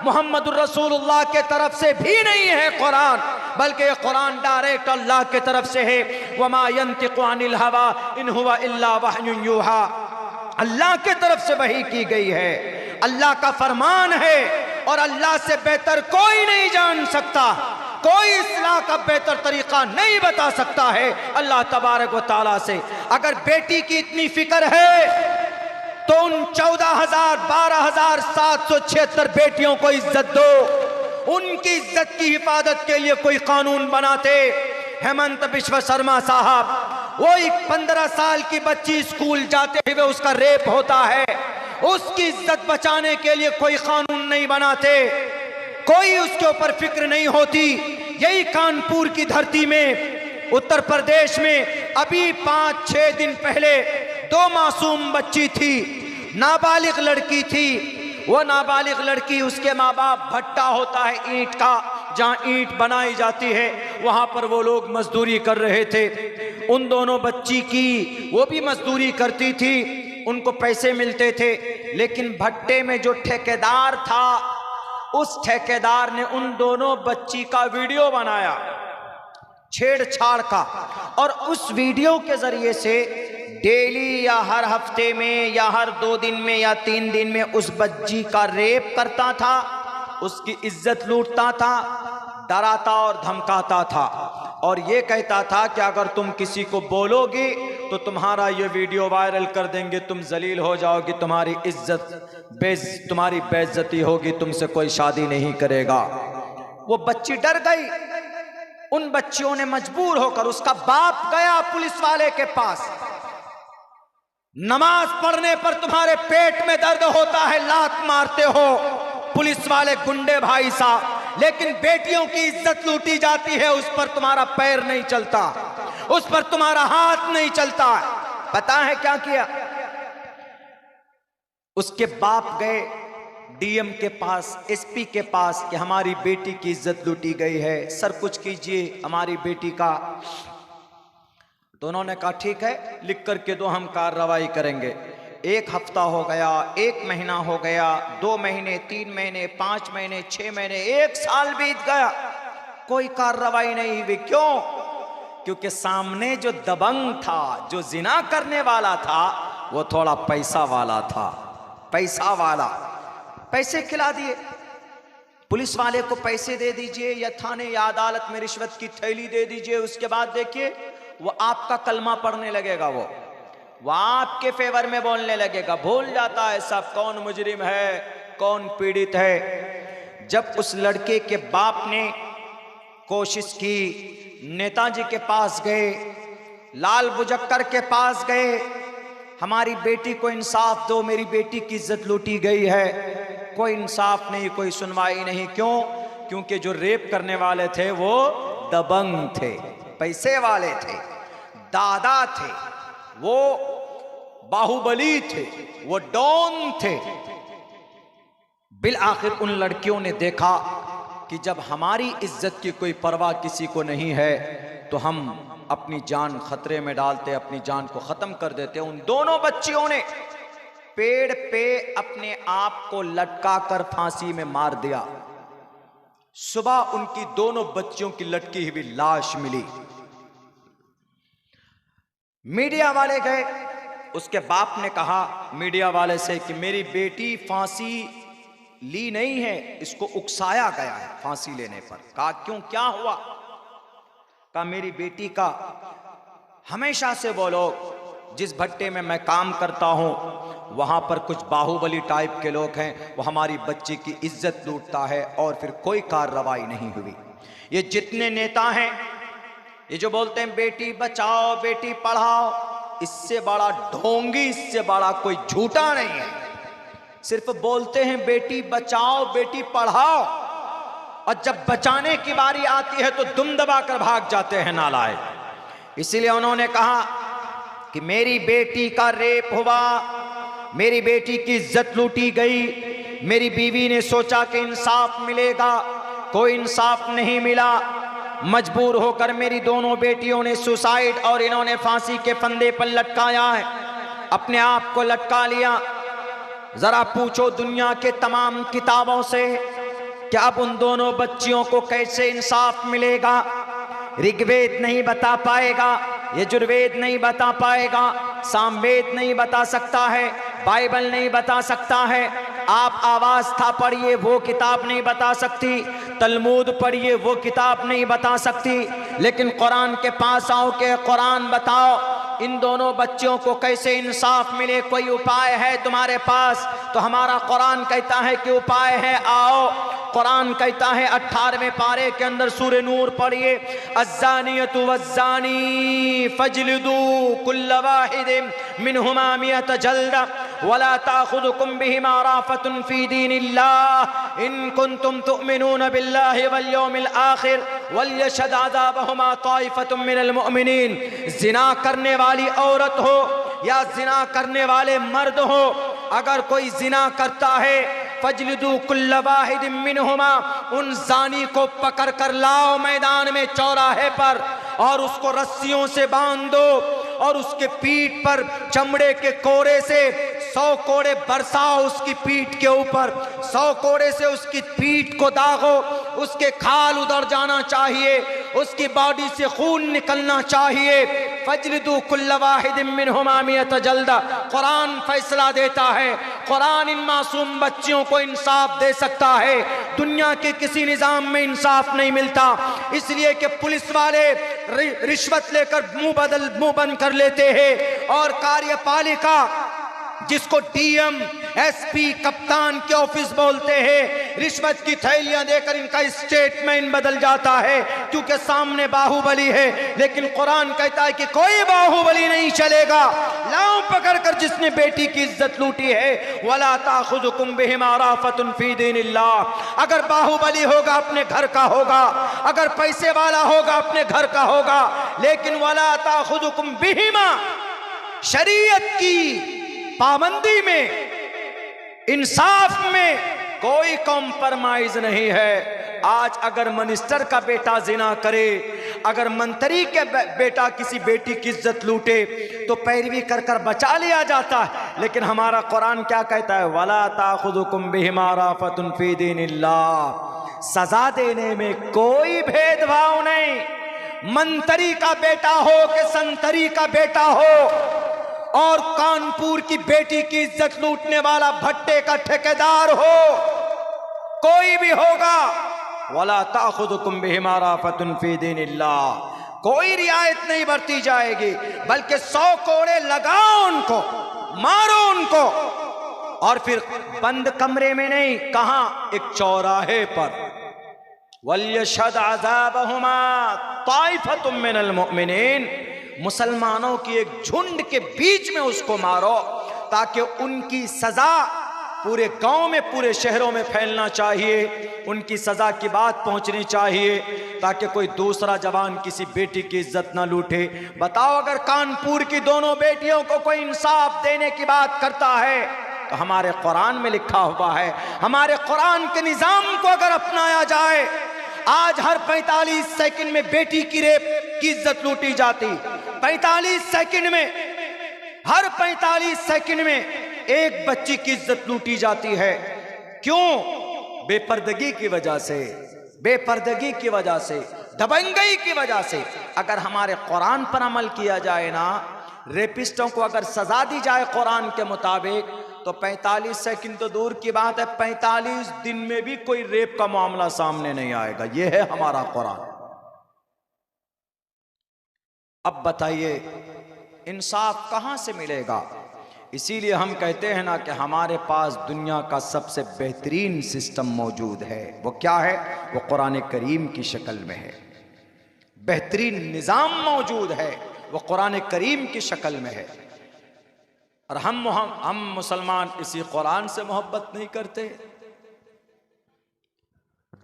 मोहम्मद रसूलुल्लाह के तरफ से भी नहीं है कुरान, बल्कि ये कुरान डायरेक्ट अल्लाह के तरफ से है। वमा यंतिकु अनिल हवा इन हुवा इल्ला वह्युन यूहा। अल्लाह के तरफ से वही की गई है, अल्लाह का फरमान है और अल्लाह से बेहतर कोई नहीं जान सकता। कोई इस्लाह का बेहतर तरीका नहीं बता सकता है अल्लाह तबारक व तआला से। अगर बेटी की इतनी फिक्र है तो उन 12,776 बेटियों को इज्जत दो। उनकी इज्जत की हिफाजत के लिए कोई कानून बनाते। हेमंत बिश्व शर्मा साहब, वो एक 15 साल की बच्ची स्कूल जाते हुए उसका रेप होता है, उसकी इज्जत बचाने के लिए कोई कानून नहीं बनाते, कोई उसके ऊपर फिक्र नहीं होती। यही कानपुर की धरती में, उत्तर प्रदेश में अभी 5-6 दिन पहले 2 मासूम बच्ची थी, नाबालिग लड़की थी। वो नाबालिग लड़की, उसके माँ बाप, भट्टा होता है ईंट का, जहाँ ईंट बनाई जाती है, वहाँ पर वो लोग मजदूरी कर रहे थे। उन दोनों बच्ची की, वो भी मजदूरी करती थी, उनको पैसे मिलते थे, लेकिन भट्टे में जो ठेकेदार था, उस ठेकेदार ने उन दोनों बच्ची का वीडियो बनाया छेड़छाड़ का, और उस वीडियो के जरिए से डेली या हर हफ्ते में या हर 2 दिन में या 3 दिन में उस बच्ची का रेप करता था, उसकी इज्जत लूटता था, डराता और धमकाता था, और ये कहता था कि अगर तुम किसी को बोलोगी तो तुम्हारा ये वीडियो वायरल कर देंगे, तुम जलील हो जाओगी, तुम्हारी तुम्हारी बेइज्जती होगी, तुमसे कोई शादी नहीं करेगा। वो बच्ची डर गई। उन बच्चियों ने मजबूर होकर, उसका बाप गया पुलिस वाले के पास, नमाज पढ़ने पर तुम्हारे पेट में दर्द होता है, लात मारते हो, पुलिस वाले गुंडे भाई साहब, लेकिन बेटियों की इज्जत लूटी जाती है, उस पर तुम्हारा पैर नहीं चलता, उस पर तुम्हारा हाथ नहीं चलता। पता है क्या किया? उसके बाप गए डीएम के पास, एसपी के पास कि हमारी बेटी की इज्जत लूटी गई है, सर कुछ कीजिए हमारी बेटी का। दोनों ने कहा ठीक है, लिख करके दो, हम कार्रवाई करेंगे। 1 हफ्ता हो गया, 1 महीना हो गया, 2 महीने, 3 महीने, 5 महीने, 6 महीने, 1 साल बीत गया, कोई कार्रवाई नहीं हुई। क्यों? क्योंकि सामने जो दबंग था, जो जिना करने वाला था, वो थोड़ा पैसा वाला था, पैसा वाला। पैसे खिला दिए, पुलिस वाले को पैसे दे दीजिए, या थाने या अदालत में रिश्वत की थैली दे दीजिए, उसके बाद देखिए वो आपका कलमा पढ़ने लगेगा, वो आपके फेवर में बोलने लगेगा, भूल जाता है सब कौन मुजरिम है, कौन पीड़ित है। जब उस लड़के के बाप ने कोशिश की, नेताजी के पास गए, लाल बुजक्कर के पास गए, हमारी बेटी को इंसाफ दो, मेरी बेटी की इज्जत लूटी गई है, कोई इंसाफ नहीं, कोई सुनवाई नहीं। क्यों? क्योंकि जो रेप करने वाले थे वो दबंग थे, पैसे वाले थे, दादा थे, वो बाहुबली थे, वो डॉन थे। बिल आखिर उन लड़कियों ने देखा कि जब हमारी इज्जत की कोई परवाह किसी को नहीं है तो हम अपनी जान खतरे में डालते, अपनी जान को खत्म कर देते। उन दोनों बच्चियों ने पेड़ पे अपने आप को लटका कर फांसी में मार दिया। सुबह उनकी दोनों बच्चियों की लटकी हुई लाश मिली। मीडिया वाले गए, उसके बाप ने कहा मीडिया वाले से कि मेरी बेटी फांसी ली नहीं है, इसको उकसाया गया है फांसी लेने पर। कहा क्यों, क्या हुआ? कहा मेरी बेटी का हमेशा से वो लोग, जिस भट्टे में मैं काम करता हूं वहां पर कुछ बाहुबली टाइप के लोग हैं, वो हमारी बच्ची की इज्जत लूटता है और फिर कोई कार्रवाई नहीं हुई। ये जितने नेता हैं, ये जो बोलते हैं बेटी बचाओ बेटी पढ़ाओ, इससे बड़ा ढोंगी, इससे बड़ा कोई झूठा नहीं है। सिर्फ बोलते हैं बेटी बचाओ बेटी पढ़ाओ, और जब बचाने की बारी आती है तो दुम दबाकर भाग जाते हैं नालायक। इसीलिए उन्होंने कहा कि मेरी बेटी का रेप हुआ, मेरी बेटी की इज्जत लूटी गई, मेरी बीवी ने सोचा कि इंसाफ मिलेगा, कोई इंसाफ नहीं मिला। मजबूर होकर मेरी दोनों बेटियों ने सुसाइड और इन्होंने फांसी के फंदे पर लटकाया है, अपने आप को लटका लिया। जरा पूछो दुनिया के तमाम किताबों से कि अब उन दोनों बच्चियों को कैसे इंसाफ मिलेगा? ऋग्वेद नहीं बता पाएगा, यजुर्वेद नहीं बता पाएगा, सामवेद नहीं बता सकता है, बाइबल नहीं बता सकता है, आप आवाज़ पढ़िए वो किताब नहीं बता सकती, तलमूद पढ़िए वो किताब नहीं बता सकती, लेकिन कुरान के पास आओ कि कुरान बताओ इन दोनों बच्चियों को कैसे इंसाफ मिले, कोई उपाय है तुम्हारे पास? तो हमारा कुरान कहता है कि उपाय है, आओ। कुरान कहता है 18वें पारे के अंदर सूरे नूर पढ़िए, अज़्ज़ानियतु वज़्ज़ानी फजलिदू कुल्ल वाहिदिम मिनहुमा मियत जल्दा वला ताख़ुज़ुकुम बिहिमा राफ़तुन फ़ी दीनिल्लाह इन कुंतुम तुअमिनून बिल्लाहि वल यौमिल आखिर वलयशहद अज़ाबहुमा ताइफ़तुम मिनल मुअमिनीन। ज़िना करने वाली औरत हो या ज़िना करने वाले मर्द हो, अगर कोई ज़िना करता है फजलिदू कुल्ल वाहिदिम मिनहुमा, उन जानी को पकड़ कर लाओ मैदान में चौराहे पर और उसको रस्सियों से बांध दो और उसके पीठ पर चमड़े के कोड़े से 100 कोड़े बरसाओ उसकी पीठ के ऊपर, 100 कोड़े से उसकी पीठ को दागो, उसके खाल उधर जाना चाहिए, उसकी बॉडी से खून निकलना चाहिए। फजलिदू कुल्ल वाहिदिम मिनहुमा मियत जल्दा। कुरान फैसला देता है, कुरान इन मासूम बच्चियों को इंसाफ दे सकता है। दुनिया के किसी निजाम में इंसाफ नहीं मिलता, इसलिए कि पुलिस वाले रिश्वत लेकर मुंह बंद कर लेते हैं और कार्यपालिका, जिसको डीएम एसपी कप्तान के ऑफिस बोलते हैं, रिश्वत की थैलियां देकर इनका स्टेटमेंट बदल जाता है क्योंकि सामने बाहुबली है। लेकिन कुरान कहता है कि कोई बाहुबली नहीं चलेगा। लाओ पकड़कर जिसने बेटी की इज्जत लूटी है, वला ताख़ुज़ुकुम बिहिमा राफ़तुन फ़ी दीनिल्लाह। अगर बाहुबली होगा अपने घर का होगा, अगर पैसे वाला होगा अपने घर का होगा, लेकिन वला ताख़ुज़ुकुम बिहिमा, शरीयत की पाबंदी में, इंसाफ में कोई कॉम्प्रोमाइज नहीं है। आज अगर मिनिस्टर का बेटा जिना करे, अगर मंत्री के बेटा किसी बेटी की इज्जत लूटे तो पैरवी कर कर बचा लिया जाता है, लेकिन हमारा कुरान क्या कहता है? वला ताख़ुज़ुकुम बिहिमा राफ़तुन फ़ी दीनिल्लाह। सजा देने में कोई भेदभाव नहीं। मंत्री का बेटा हो कि संतरी का बेटा हो, और कानपुर की बेटी की इज्जत लूटने वाला भट्टे का ठेकेदार हो, कोई भी होगा, वला ताख़ुज़ुकुम बिहिमा राफ़तुन फ़ी दीनिल्लाह, कोई रियायत नहीं बरती जाएगी, बल्कि 100 कोड़े लगाओ उनको, मारो उनको, और फिर बंद कमरे में नहीं, कहां? एक चौराहे पर। वलयशहद अज़ाबहुमा ताइफ़तुम मिनल मुअमिनीन, मुसलमानों की एक झुंड के बीच में उसको मारो, ताकि उनकी सजा पूरे गांव में, पूरे शहरों में फैलना चाहिए, उनकी सजा की बात पहुंचनी चाहिए, ताकि कोई दूसरा जवान किसी बेटी की इज्जत ना लूटे। बताओ, अगर कानपुर की दोनों बेटियों को कोई इंसाफ देने की बात करता है तो हमारे कुरान में लिखा हुआ है, हमारे कुरान के निजाम को अगर अपनाया जाए, आज हर 45 सेकंड में बेटी की रेप की इज्जत लूटी जाती, 45 सेकंड में, हर 45 सेकंड में एक बच्ची की इज्जत लूटी जाती है। क्यों? बेपर्दगी की वजह से, बेपर्दगी की वजह से, दबंगई की वजह से। अगर हमारे कुरान पर अमल किया जाए ना, रेपिस्टों को अगर सजा दी जाए कुरान के मुताबिक, तो तो 45 सेकंड तो दूर की बात है, 45 दिन में भी कोई रेप का मामला सामने नहीं आएगा। यह है हमारा कुरान। अब बताइए इंसाफ कहां से मिलेगा? इसीलिए हम कहते हैं ना कि हमारे पास दुनिया का सबसे बेहतरीन सिस्टम मौजूद है। वो क्या है? वो कुरान करीम की शक्ल में है। बेहतरीन निज़ाम मौजूद है, वो कुरान करीम की शक्ल में है। और हम मुसलमान इसी कुरान से मोहब्बत नहीं करते।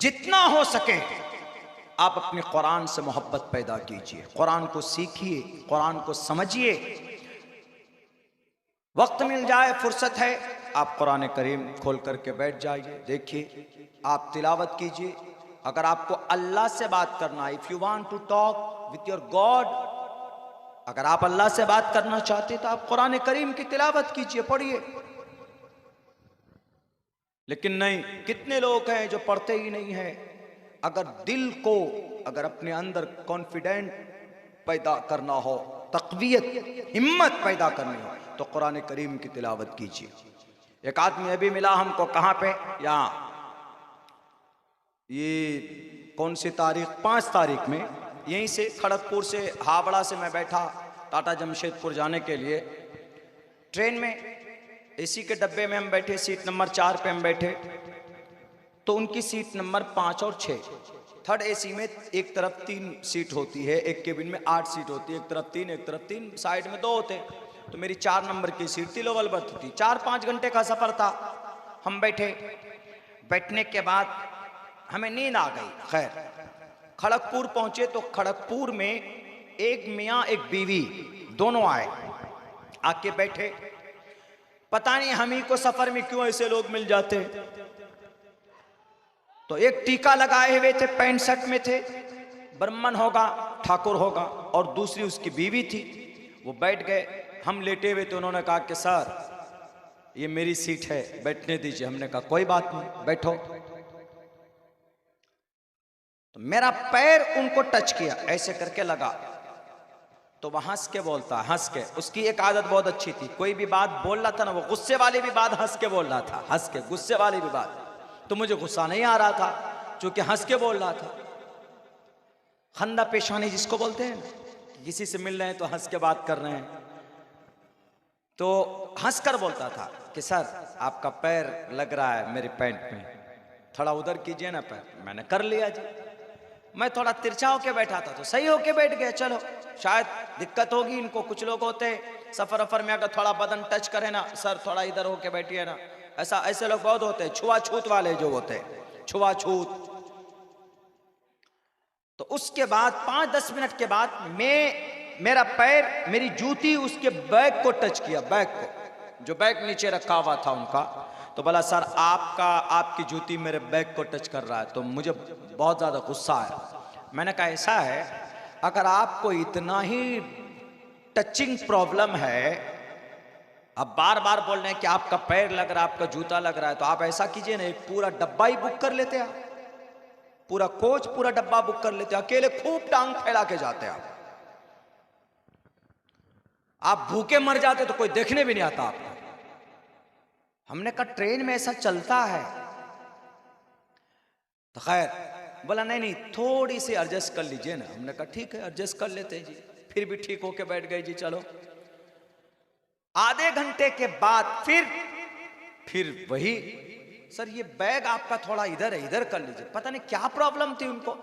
जितना हो सके आप अपने कुरान से मोहब्बत पैदा कीजिए, कुरान को सीखिए, कुरान को समझिए। वक्त मिल जाए, फुर्सत है, आप कुरान करीम खोल करके बैठ जाइए, देखिए, आप तिलावत कीजिए। अगर आपको अल्लाह से बात करना, if you want to talk with your god, अगर आप अल्लाह से बात करना चाहते तो आप कुरान करीम की तिलावत कीजिए, पढ़िए। लेकिन नहीं, कितने लोग हैं जो पढ़ते ही नहीं हैं। अगर दिल को, अगर अपने अंदर कॉन्फिडेंट पैदा करना हो, तक़वियत, हिम्मत पैदा करनी हो, तो कुरान करीम की तिलावत कीजिए। एक आदमी अभी मिला हमको, कहाँ पे? यहाँ, ये कौन सी तारीख? 5 तारीख में, यहीं से खड़गपुर से, हावड़ा से मैं बैठा टाटा जमशेदपुर जाने के लिए ट्रेन में। एसी के डब्बे में हम बैठे, सीट नंबर 4 पे हम बैठे, तो उनकी सीट नंबर 5 और 6। थर्ड एसी में एक तरफ 3 सीट होती है, एक केबिन में 8 सीट होती है, एक तरफ 3, एक तरफ 3, साइड में 2 होते। तो मेरी 4 नंबर की सीट थी, लोअर बर्थ थी। 4-5 घंटे का सफर था। हम बैठे, बैठने के बाद हमें नींद आ गई। खैर, खड़गपुर पहुंचे तो खड़गपुर में एक मियाँ एक बीवी दोनों आए, आके बैठे। पता नहीं हम ही को सफर में क्यों ऐसे लोग मिल जाते। तो एक टीका लगाए हुए थे, पैंट शर्ट में थे, ब्राह्मण होगा, ठाकुर होगा, और दूसरी उसकी बीवी थी। वो बैठ गए, हम लेटे हुए थे। उन्होंने कहा कि सर ये मेरी सीट है, बैठने दीजिए। हमने कहा कोई बात नहीं, बैठो। तो मेरा पैर उनको टच किया, ऐसे करके लगा, तो वह हंस के बोलता, हंस के। उसकी एक आदत बहुत अच्छी थी, कोई भी बात बोल रहा था ना, वो गुस्से वाली भी बात हंस के बोल रहा था, हंस के, गुस्से वाली भी बात। तो मुझे गुस्सा नहीं आ रहा था, क्योंकि हंस के बोल रहा था। खंदा पेशानी जिसको बोलते हैं, किसी से मिल रहे हैं तो हंस के बात कर रहे हैं। तो हंस कर बोलता था कि सर आपका पैर लग रहा है मेरी पैंट में, थोड़ा उधर कीजिए ना पैर। मैंने कर लिया जी। मैं थोड़ा तिरछा होके बैठा था, तो सही होके बैठ गया। चलो, शायद दिक्कत होगी इनको। कुछ लोग होते सफर अफर में, अगर थोड़ा बदन टच करे ना, सर थोड़ा इधर होके बैठिए ना, ऐसे लोग बहुत होते हैं, छुआछूत वाले जो होते हैं, छुआछूत। तो उसके बाद 5-10 मिनट के बाद मेरा पैर, मेरी जूती उसके बैग को टच किया, बैग को, जो बैग नीचे रखा हुआ था उनका। तो बोला सर आपकी जूती मेरे बैग को टच कर रहा है। तो मुझे बहुत ज़्यादा गुस्सा आया। मैंने कहा ऐसा है, अगर आपको इतना ही टचिंग प्रॉब्लम है, अब बार बार बोल रहे हैं कि आपका पैर लग रहा है, आपका जूता लग रहा है, तो आप ऐसा कीजिए ना, एक पूरा डब्बा ही बुक कर लेते आप, पूरा कोच, पूरा डब्बा बुक कर लेते, अकेले खूब टांग फैला के जाते आप भूखे मर जाते तो कोई देखने भी नहीं आता आपको। हमने कहा ट्रेन में ऐसा चलता है। तो खैर बोला नहीं, थोड़ी सी एडजस्ट कर लीजिए ना। हमने कहा ठीक है, एडजस्ट कर लेते हैं जी। फिर भी ठीक होके बैठ गए जी। चलो, आधे घंटे के बाद फिर वही, सर ये बैग आपका थोड़ा इधर है, इधर कर लीजिए। पता नहीं क्या प्रॉब्लम थी उनको।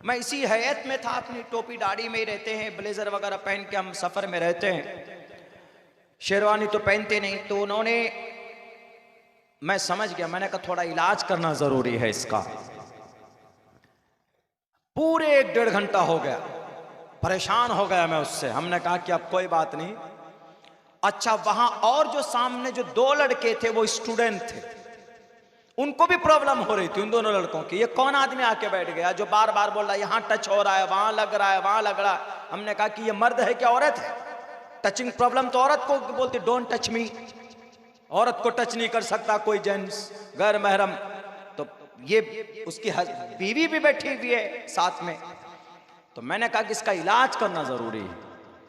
मैं इसी हैयत में था, अपनी टोपी दाढ़ी में ही रहते हैं, ब्लेजर वगैरह पहन के हम सफर में रहते हैं, शेरवानी तो पहनते नहीं। तो उन्होंने, मैं समझ गया, मैंने कहा थोड़ा इलाज करना जरूरी है इसका। पूरे 1-1.5 घंटा हो गया, परेशान हो गया मैं उससे। हमने कहा कि अब कोई बात नहीं। अच्छा, वहां और जो सामने जो 2 लड़के थे वो स्टूडेंट थे, उनको भी प्रॉब्लम हो रही थी, उन दोनों लड़कों की। ये कौन आदमी आके बैठ गया जो बार बार बोल रहा है यहां टच हो रहा है, वहां लग रहा है, वहां लग रहा है। हमने कहा कि ये मर्द है क्या औरत है? टचिंग प्रॉब्लम तो औरत को बोलती, डोंट टच मी। औरत को टच नहीं कर सकता कोई जेंट्स, गैर महरम। तो ये उसकी बीवी भी बैठी हुई है साथ में। तो मैंने कहा कि इसका इलाज करना जरूरी है।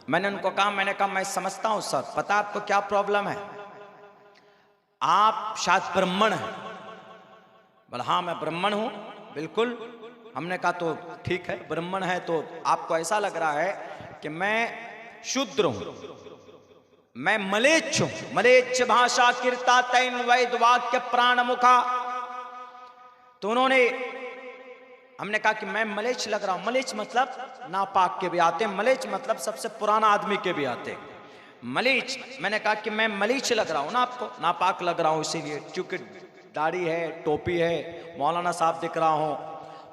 मैंने उनको कहा, मैं समझता हूं सर, पता आपको क्या प्रॉब्लम है? आप शायद ब्राह्मण हैं। बोला हाँ मैं ब्राह्मण हूं, बिल्कुल। हमने कहा तो ठीक है, ब्राह्मण है तो आपको ऐसा लग रहा है कि मैं शूद्र हूं, मैं मलेच्छ हूं। मलेच्छ भाषा कीर्ता तैन वैद वाक्य प्राण मुखा। तो उन्होंने, हमने कहा कि मैं मलेच्छ लग रहा हूं। मलेच्छ मतलब नापाक के भी आते हैं, मलेच्छ मतलब सबसे पुराना आदमी के भी आते हैं मलीच। मैंने कहा कि मैं मलीच लग रहा हूं ना आपको, नापाक लग रहा हूं इसीलिए, क्योंकि दाढ़ी है, टोपी है, मौलाना साहब दिख रहा हूं,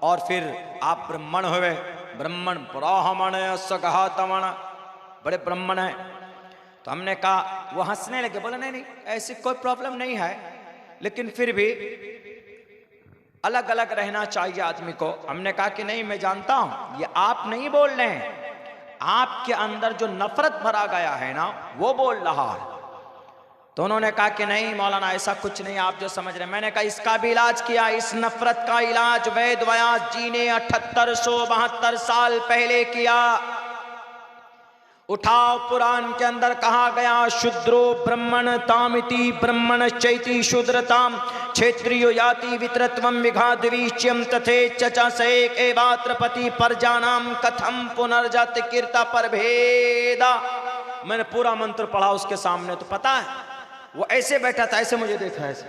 और फिर आप ब्राह्मण हुए। ब्राह्मण ब्राह्मण सगहा तमण, बड़े ब्राह्मण हैं। तो हमने कहा, वो हंसने लगे, बोला नहीं नहीं ऐसी कोई प्रॉब्लम नहीं है, लेकिन फिर भी अलग अलग रहना चाहिए आदमी को। हमने कहा कि नहीं मैं जानता हूं, ये आप नहीं बोल रहे हैं, आपके अंदर जो नफरत भरा गया है ना वो बोल रहा है। तो उन्होंने कहा कि नहीं मौलाना ऐसा कुछ नहीं, आप जो समझ रहे हैं। मैंने कहा इसका भी इलाज किया, इस नफरत का इलाज वेद व्यास जी ने 7872 साल पहले किया। उठाओ, पुराण के अंदर कहा गया, शूद्रो ब्राह्मण तामिति ब्राह्मण चैति शूद्रताम क्षेत्रियो याति वितरत्वम विघाद्वीच्यम तथे चचा सेक एवात्रपति परजानाम कथम पुनर्जाति कीर्ता पर भेदा। मैंने पूरा मंत्र पढ़ा उसके सामने, तो पता है वो ऐसे बैठा था, ऐसे मुझे देखा, ऐसे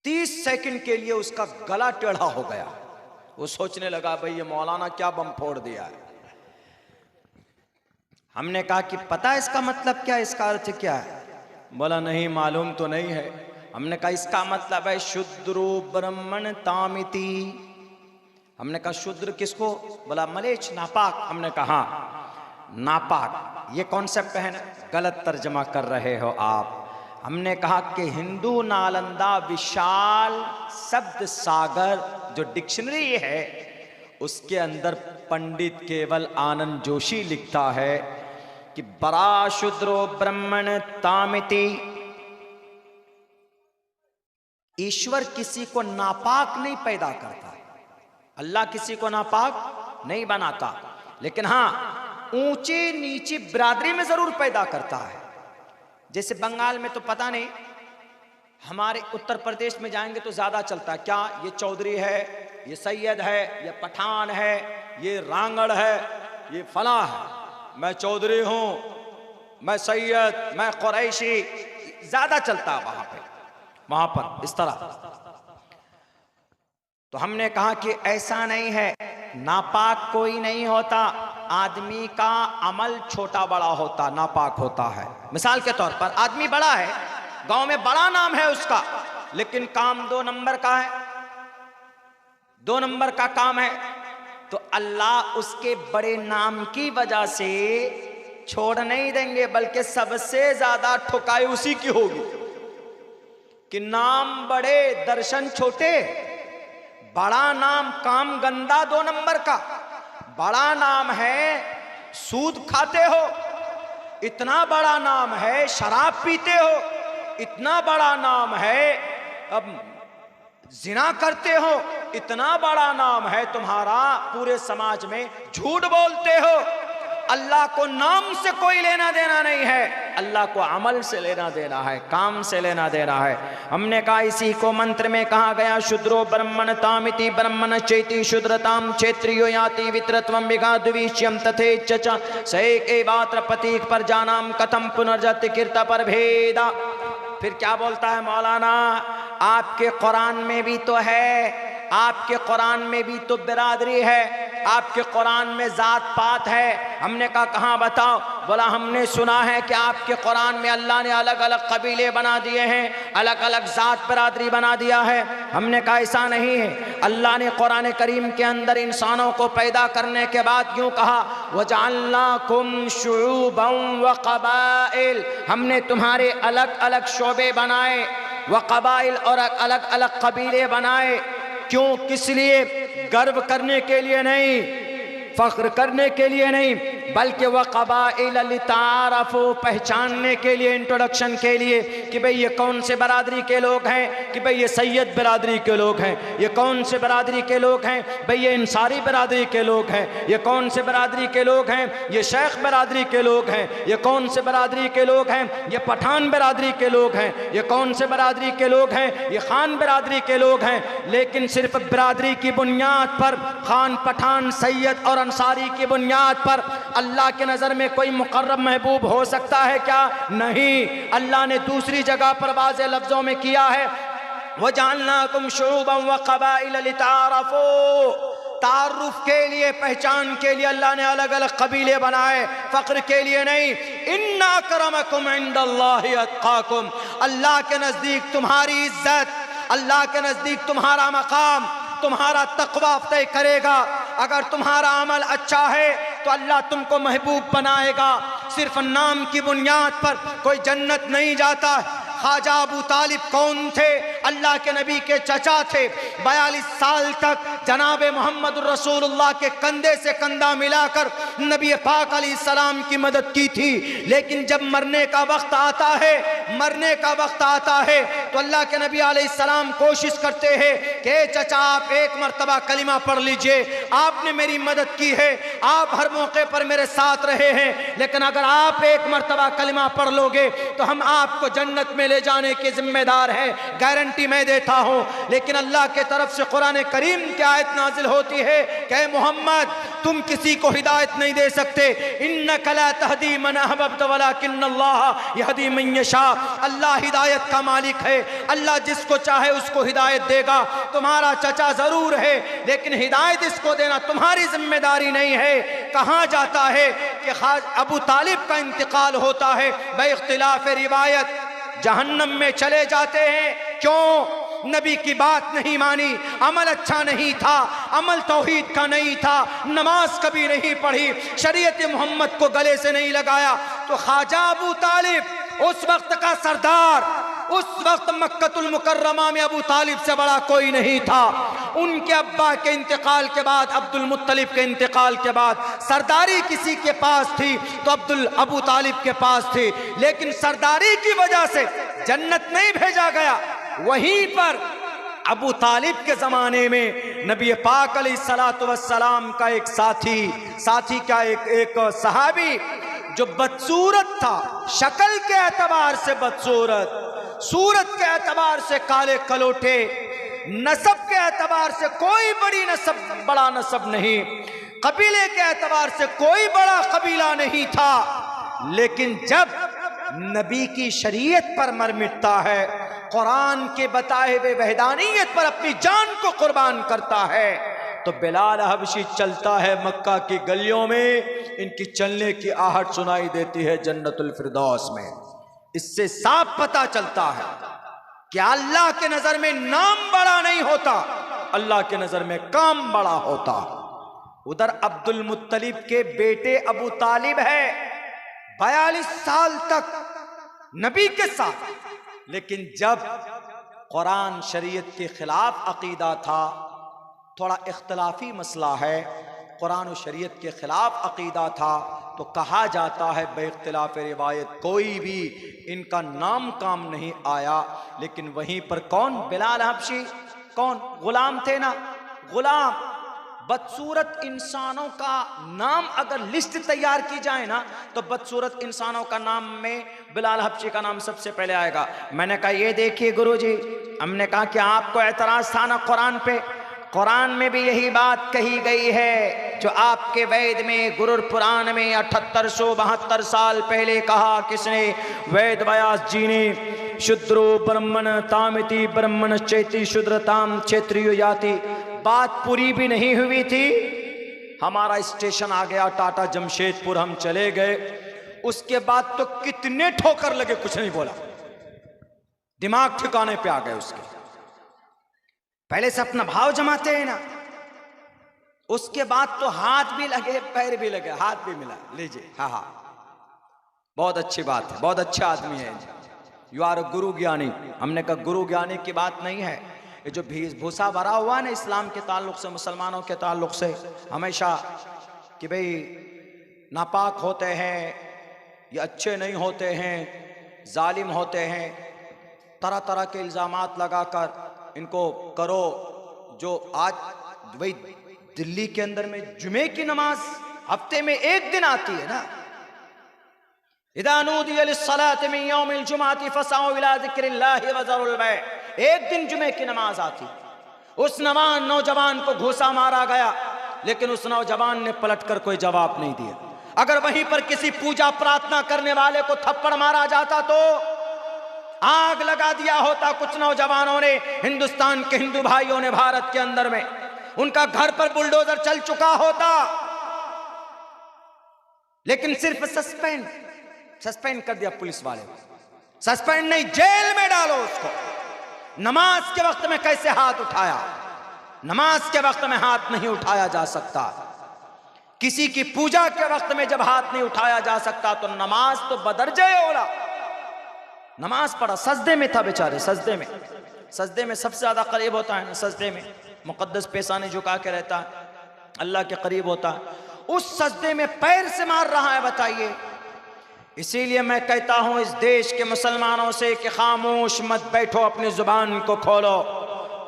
30 सेकंड के लिए उसका गला टेढ़ा हो गया। वो सोचने लगा भाई ये मौलाना क्या बम फोड़ दिया है। हमने कहा कि पता है इसका मतलब क्या, इसका अर्थ क्या है? बोला नहीं मालूम तो नहीं है। हमने कहा इसका मतलब है शूद्रो ब्राह्मण तामिति। हमने कहा शूद्र किसको? बोला मलेच्छ, नापाक। हमने कहा नापाक ये कॉन्सेप्ट है ना, गलत तर्जमा कर रहे हो आप। हमने कहा कि हिंदू नालंदा विशाल शब्द सागर जो डिक्शनरी है उसके अंदर पंडित केवल आनंद जोशी लिखता है कि बरा शूद्रो ब्राह्मण तामिति। ईश्वर किसी को नापाक नहीं पैदा करता, अल्लाह किसी को नापाक नहीं बनाता, लेकिन हाँ ऊंची नीची बिरादरी में जरूर पैदा करता है। जैसे बंगाल में तो पता नहीं, हमारे उत्तर प्रदेश में जाएंगे तो ज्यादा चलता है, क्या ये चौधरी है, ये सैयद है, ये पठान है, ये रांगड़ है, ये फला है, मैं चौधरी हूं, मैं सैयद, मैं कुरैशी, ज्यादा चलता है वहां पर इस तरह। तो हमने कहा कि ऐसा नहीं है, नापाक कोई नहीं होता, आदमी का अमल छोटा बड़ा होता, नापाक होता है। मिसाल के तौर पर आदमी बड़ा है, गांव में बड़ा नाम है उसका, लेकिन काम 2 नंबर का है, 2 नंबर का काम है, तो अल्लाह उसके बड़े नाम की वजह से छोड़ नहीं देंगे, बल्कि सबसे ज्यादा ठुकाई उसी की होगी कि नाम बड़े दर्शन छोटे। बड़ा नाम काम गंदा 2 नंबर का, बड़ा नाम है सूद खाते हो, इतना बड़ा नाम है शराब पीते हो, इतना बड़ा नाम है अब जिना करते हो, इतना बड़ा नाम है तुम्हारा पूरे समाज में झूठ बोलते हो। अल्लाह को नाम से कोई लेना देना नहीं है, अल्लाह को अमल से लेना देना है, काम से लेना देना है। हमने कहा इसी को मंत्र में कहा गया, शूद्रो ब्राह्मण तामिति ब्राह्मण चैति शूद्रताम क्षेत्रियो याति वितरत्वम विघाद्वीच्यम तथे चचा सैक एवात्र पतिक पर जानाम कथम पुनर्जाति कीर्ता पर भेदा। फिर क्या बोलता है मौलाना, आपके कुरान में भी तो है, आपके कुरान में भी तो बिरादरी है, आपके कुरान में जात पात है। हमने कहा कहाँ बताओ? बोला हमने सुना है कि आपके कुरान में अल्लाह ने अलग अलग कबीले बना दिए हैं, अलग अलग जात बिरादरी बना दिया है। हमने कहा ऐसा नहीं है, अल्लाह ने कुरान करीम के अंदर इंसानों को पैदा करने के बाद यूँ कहा, वजअलनाकुम शुऊबन व क़बाइल, हमने तुम्हारे अलग अलग शोबे बनाए, व क़बाइल और अलग अलग कबीले बनाए। क्यों? किस लिए? गर्व करने के लिए नहीं, फख्र करने के लिए नहीं, बल्कि वह क़बाइल लितारफ़ू, पहचानने के लिए, इंट्रोडक्शन के लिए कि भाई ये कौन से बरादरी के लोग हैं, कि भाई ये सैयद बरादरी के लोग हैं, ये कौन से बरादरी के लोग हैं, भाई ये इंसारी बरादरी के लोग हैं, ये कौन से बरादरी के लोग हैं, ये शेख बरादरी के लोग हैं, ये कौन से बरादरी के लोग हैं, ये पठान बरादरी के लोग हैं, ये कौन से बरादरी के लोग हैं, ये खान बरादरी के लोग हैं। लेकिन सिर्फ बरादरी की बुनियाद पर, खान, पठान, सैयद और अंसारी की बुनियाद पर अल्लाह के नज़र में कोई मुकर्रम महबूब हो सकता है क्या? नहीं। अल्लाह ने दूसरी जगह पर वाज़े लफ्ज़ों में किया है, वजअलनाकुम शुऊबन व क़बाइल लितारफ़ू, तारुफ के लिए, पहचान के लिए अल्लाह ने अलग अलग कबीले बनाए, फ़ख्र के लिए नहीं। इन्ना अक्रमकुम इंदल्लाहि अत्क़ाकुम, अल्लाह के नज़दीक तुम्हारी इज्जत, अल्लाह के नज़दीक तुम्हारा मकाम, तुम्हारा तक़वा तय करेगा। अगर तुम्हारा अमल अच्छा है तो अल्लाह तुमको महबूब बनाएगा। सिर्फ नाम की बुनियाद पर कोई जन्नत नहीं जाता। ख्वाजा अबू तालिब कौन थे? अल्लाह के नबी के चचा थे। 42 साल तक जनाब मोहम्मद रसूलुल्लाह के कंधे से कंधा मिलाकर नबी पाक अलैहिस्सलाम की मदद की थी। लेकिन जब मरने का वक्त आता है, मरने का वक्त आता है तो अल्लाह के नबी अलैहिस्सलाम कोशिश करते हैं कि चचा आप एक मरतबा कलिमा पढ़ लीजिए, आपने मेरी मदद की है, आप हर मौके पर मेरे साथ रहे हैं, लेकिन अगर आप एक मरतबा कलिमा पढ़ लोगे तो हम आपको जन्नत में ले जाने के जिम्मेदार हैं, गारंटी मैं देता हूं। लेकिन अल्लाह के तरफ से कुरान करीम की आयत नाजिल होती है कि मोहम्मद तुम किसी को हिदायत नहीं दे सकते। इन्नका ला तहदी मन अहबब्त वलाकिन्नल्लाह यहदी मन यशा, अल्लाह हिदायत का मालिक है, अल्लाह जिसको चाहे उसको हिदायत देगा। तुम्हारा चचा जरूर है लेकिन हिदायत इसको देना तुम्हारी जिम्मेदारी नहीं है। कहां जाता है कि अबू तालिब का इंतकाल होता है बइख्तिलाफ रिवायत, जहन्नम में चले जाते हैं। क्यों? नबी की बात नहीं मानी, अमल अच्छा नहीं था, अमल तौहीद का नहीं था, नमाज कभी नहीं पढ़ी, शरीयत मोहम्मद को गले से नहीं लगाया। तो ख्वाजा अबू तालिब उस वक्त का सरदार, उस वक्त मक्कतुल मुकर्रमा में अबू तालिब से बड़ा कोई नहीं था। उनके अब्बा के इंतकाल के बाद, अब्दुल मुत्तलिब के इंतकाल के बाद सरदारी किसी के पास थी तो अबू तालिब के पास थी। लेकिन सरदारी की वजह से जन्नत नहीं भेजा गया। वहीं पर अबू तालिब के ज़माने में नबी पाक अलैहिस्सलातु वस्सलाम का एक साथी का एक सहाबी जो बदसूरत था, शक्ल के एतबार से बदसूरत, सूरत के एतबार से काले कलोटे, नसब के एतबार से कोई बड़ा नसब नहीं, कबीले के एतबार से कोई बड़ा कबीला नहीं था। लेकिन जब नबी की शरीयत पर मर मिटता है, कुरान के बताए हुए वहदानियत पर अपनी जान को कुर्बान करता है, तो बिलाल हबशी चलता है मक्का की गलियों में, इनकी चलने की आहट सुनाई देती है जन्नतुल फिरदौस में। इससे साफ पता चलता है कि अल्लाह के नजर में नाम बड़ा नहीं होता, अल्लाह के नजर में काम बड़ा होता। उधर अब्दुल मुत्तलिब के बेटे अबू तालिब है, 42 साल तक नबी के साथ, लेकिन जब कुरान शरीयत के खिलाफ अकीदा था, थोड़ा इख्तलाफी मसला है, कुरान और शरीयत के खिलाफ अकीदा था, तो कहा जाता है बेइख्तिलाफ रिवायत कोई भी इनका नाम काम नहीं आया। लेकिन वहीं पर कौन? बिलाल हबशी, कौन? गुलाम थे ना, गुलाम। बदसूरत इंसानों का नाम अगर लिस्ट तैयार की जाए ना, तो बदसूरत इंसानों का नाम में बिलाल हबशी का नाम सबसे पहले आएगा। मैंने कहा ये देखिए गुरुजी, हमने कहा कि आपको एतराज था ना कुरान पे, कुरान में भी यही बात कही गई है जो आपके वेद में, गुरुर पुराण में 7872 साल पहले कहा। किसने? वेद व्यास जी ने। शूद्रो ब्रह्मण तामिति ब्रह्मण चैति शूद्रताम क्षेत्रियो याति। बात पूरी भी नहीं हुई थी, हमारा स्टेशन आ गया टाटा जमशेदपुर, हम चले गए। उसके बाद तो कितने ठोकर लगे, कुछ नहीं बोला, दिमाग ठिकाने पे आ गए उसके। पहले से अपना भाव जमाते हैं ना, उसके बाद तो हाथ भी लगे, पैर भी लगे, हाथ भी मिला, लीजिए, हाँ हाँ बहुत अच्छी बात है, बहुत अच्छा आदमी है, यू आर गुरु ज्ञानी। हमने कहा गुरु ज्ञानी की बात नहीं है, ये जो भूसा भरा हुआ है ना इस्लाम के ताल्लुक से, मुसलमानों के ताल्लुक से, हमेशा कि भाई नापाक होते हैं, ये अच्छे नहीं होते हैं, जालिम होते हैं, तरह तरह के इल्ज़ामात लगाकर इनको करो। जो आज वही दिल्ली के अंदर में जुमे की नमाज हफ्ते में एक दिन आती है ना, इज़ा नूदिया लिस्सलाति मिन यौमिल जुमअति फसअू इला ज़िक्रिल्लाहि व ज़रुल बै', एक दिन जुमे की नमाज आती। उस नौजवान को घूसा मारा गया, लेकिन उस नौजवान ने पलटकर कोई जवाब नहीं दिया। अगर वहीं पर किसी पूजा प्रार्थना करने वाले को थप्पड़ मारा जाता तो आग लगा दिया होता। कुछ नौजवानों ने, हिंदुस्तान के हिंदू भाइयों ने भारत के अंदर में, उनका घर पर बुलडोजर चल चुका होता। लेकिन सिर्फ सस्पेंड कर दिया पुलिस वाले। सस्पेंड नहीं, जेल में डालो उसको। नमाज के वक्त में कैसे हाथ उठाया? नमाज के वक्त में हाथ नहीं उठाया जा सकता। किसी की पूजा के वक्त में जब हाथ नहीं उठाया जा सकता तो नमाज तो बदरजे औला। नमाज पढ़ा, सजदे में था बेचारे, सजदे में सबसे ज्यादा करीब होता है ना, सजदे में मुकद्दस पेशानी झुका के रहता है, अल्लाह के करीब होता है। उस सजदे में पैर से मार रहा है, बताइए। इसीलिए मैं कहता हूं इस देश के मुसलमानों से कि खामोश मत बैठो, अपनी जुबान को खोलो,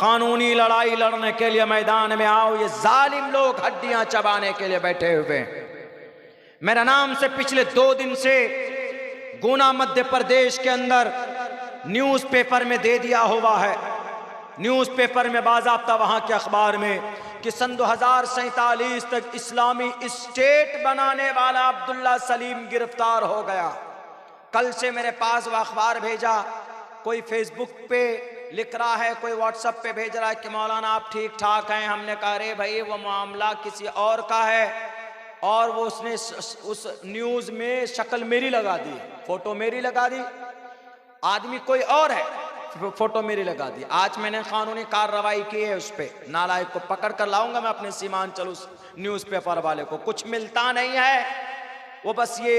कानूनी लड़ाई लड़ने के लिए मैदान में आओ। ये जालिम लोग हड्डियां चबाने के लिए बैठे हुए हैं। मेरा नाम से पिछले 2 दिन से गुना मध्य प्रदेश के अंदर न्यूज़पेपर में दे दिया हुआ है, न्यूज़पेपर में बाज़ाब्ता वहां के अखबार में, कि सन 2047 तक इस्लामी स्टेट बनाने वाला अब्दुल्ला सलीम गिरफ्तार हो गया। कल से मेरे पास वह अखबार भेजा, कोई फेसबुक पे लिख रहा है, कोई व्हाट्सएप पे भेज रहा है कि मौलाना आप ठीक ठाक हैं। हमने कहा अरे भाई वो मामला किसी और का है, और वो उसने उस न्यूज़ में शक्ल मेरी लगा दी, फोटो मेरी लगा दी, आदमी कोई और है, फोटो मेरी लगा दी। आज मैंने कानूनी कार्रवाई की है, उस पर नालायक को पकड़ कर लाऊंगा मैं अपने सीमांचल उस न्यूज़पेपर वाले को। कुछ मिलता नहीं है, वो बस ये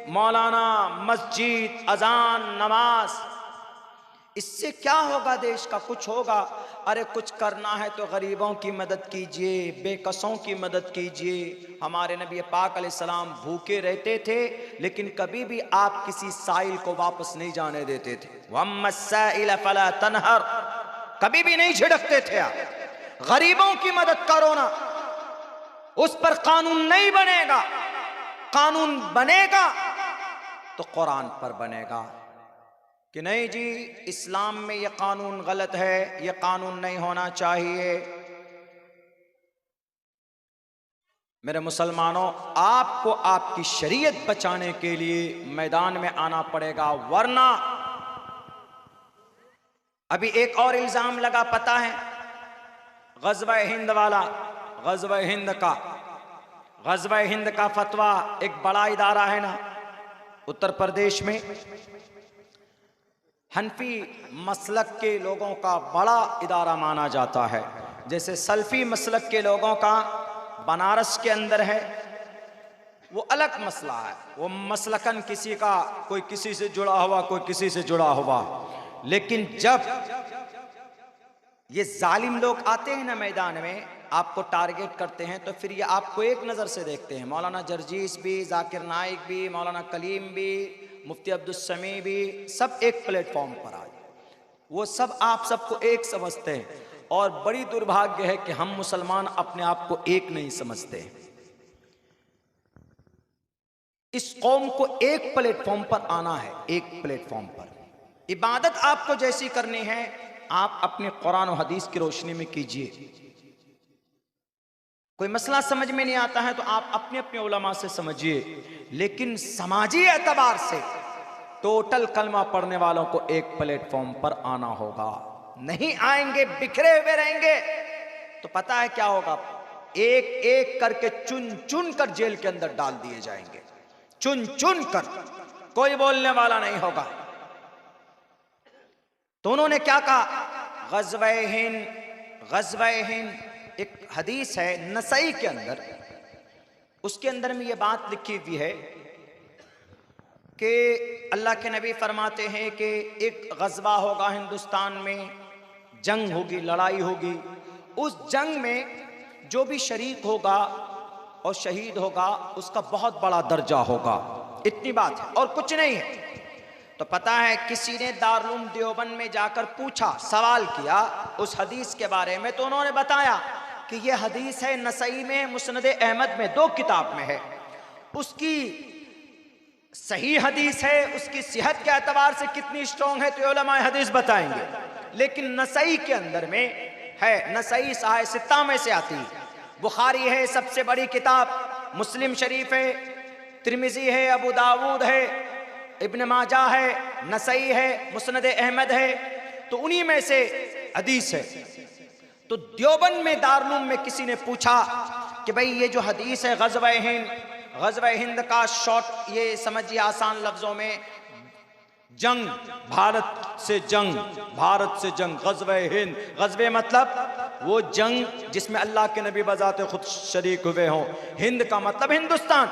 मौलाना, मस्जिद, अजान, नमाज, इससे क्या होगा देश का? कुछ होगा? अरे कुछ करना है तो गरीबों की मदद कीजिए, बेकसों की मदद कीजिए। हमारे नबी पाक अलैहिस्सलाम भूखे रहते थे, लेकिन कभी भी आप किसी साइल को वापस नहीं जाने देते थे। वम्मस्साइल फला तनहर, कभी भी नहीं झिड़कते थे आप। गरीबों की मदद करो ना। उस पर कानून नहीं बनेगा, कानून बनेगा तो कुरान पर बनेगा कि नहीं जी इस्लाम में यह कानून गलत है, यह कानून नहीं होना चाहिए। मेरे मुसलमानों, आपको आपकी शरीयत बचाने के लिए मैदान में आना पड़ेगा, वरना अभी एक और इल्जाम लगा, पता है, ग़ज़वा हिंद वाला, ग़ज़वा हिंद का फतवा, एक बड़ा इदारा है ना उत्तर प्रदेश में, हनफी मसलक के लोगों का बड़ा इदारा माना जाता है। जैसे सल्फी मसलक के लोगों का बनारस के अंदर है, वो अलग मसला है, वो मसलकन किसी का, कोई किसी से जुड़ा हुआ, कोई किसी से जुड़ा हुआ। लेकिन जब ये जालिम लोग आते हैं ना मैदान में, आपको टारगेट करते हैं, तो फिर ये आपको एक नज़र से देखते हैं। मौलाना जर्जीस भी, जाकिर नाइक भी, मौलाना कलीम भी, मुफ्ती अब्दुल समी भी, सब एक प्लेटफॉर्म पर आए। वो सब आप सबको एक समझते हैं, और बड़ी दुर्भाग्य है कि हम मुसलमान अपने आप को एक नहीं समझते। इस कौम को एक प्लेटफॉर्म पर आना है, एक प्लेटफॉर्म पर। इबादत आपको जैसी करनी है, आप अपने कुरान और हदीस की रोशनी में कीजिए। कोई मसला समझ में नहीं आता है तो आप अपने अपने उलमा से समझिए, लेकिन समाजी एतबार से टोटल कलमा पढ़ने वालों को एक प्लेटफॉर्म पर आना होगा। नहीं आएंगे, बिखरे हुए रहेंगे, तो पता है क्या होगा? एक एक करके चुन चुन कर जेल के अंदर डाल दिए जाएंगे, चुन चुन कर, कोई बोलने वाला नहीं होगा। तो उन्होंने क्या कहा? ग़ज़वा हिंद एक हदीस है नसई के अंदर, उसके अंदर में ये बात लिखी हुई है कि अल्लाह के नबी फरमाते हैं कि एक ग़ज़वा होगा हिंदुस्तान में, जंग होगी, लड़ाई होगी। उस जंग में जो भी शरीक होगा और शहीद होगा उसका बहुत बड़ा दर्जा होगा, इतनी बात है और कुछ नहीं है। तो पता है किसी ने दारुल देवबंद में जाकर पूछा, सवाल किया उस हदीस के बारे में, तो उन्होंने बताया कि ये हदीस है नसई में, मुस्नद अहमद में, 2 किताब में है। उसकी सही हदीस है, उसकी सेहत के एतबार से कितनी स्ट्रॉन्ग है तो उलमाए हदीस बताएंगे, लेकिन नसई के अंदर में है, नसई साहिब सित्ता में से आती है। बुखारी है सबसे बड़ी किताब, मुस्लिम शरीफ है, तिरमिजी है, अबू दाऊद है, इब्न माजा है, नसई है, मुस्नद अहमद है, तो उन्हीं में से हदीस है। तो देवबंद में दारुल में किसी ने पूछा कि भाई ये जो हदीस है ग़ज़वा हिंद का शॉर्ट, ये समझिए आसान लफ्जों में, जंग, भारत से जंग, ग़ज़वा हिंद, ग़ज़वे मतलब वो जंग जिसमें अल्लाह के नबी बजाते खुद शरीक हुए हों, हिंद का मतलब हिंदुस्तान।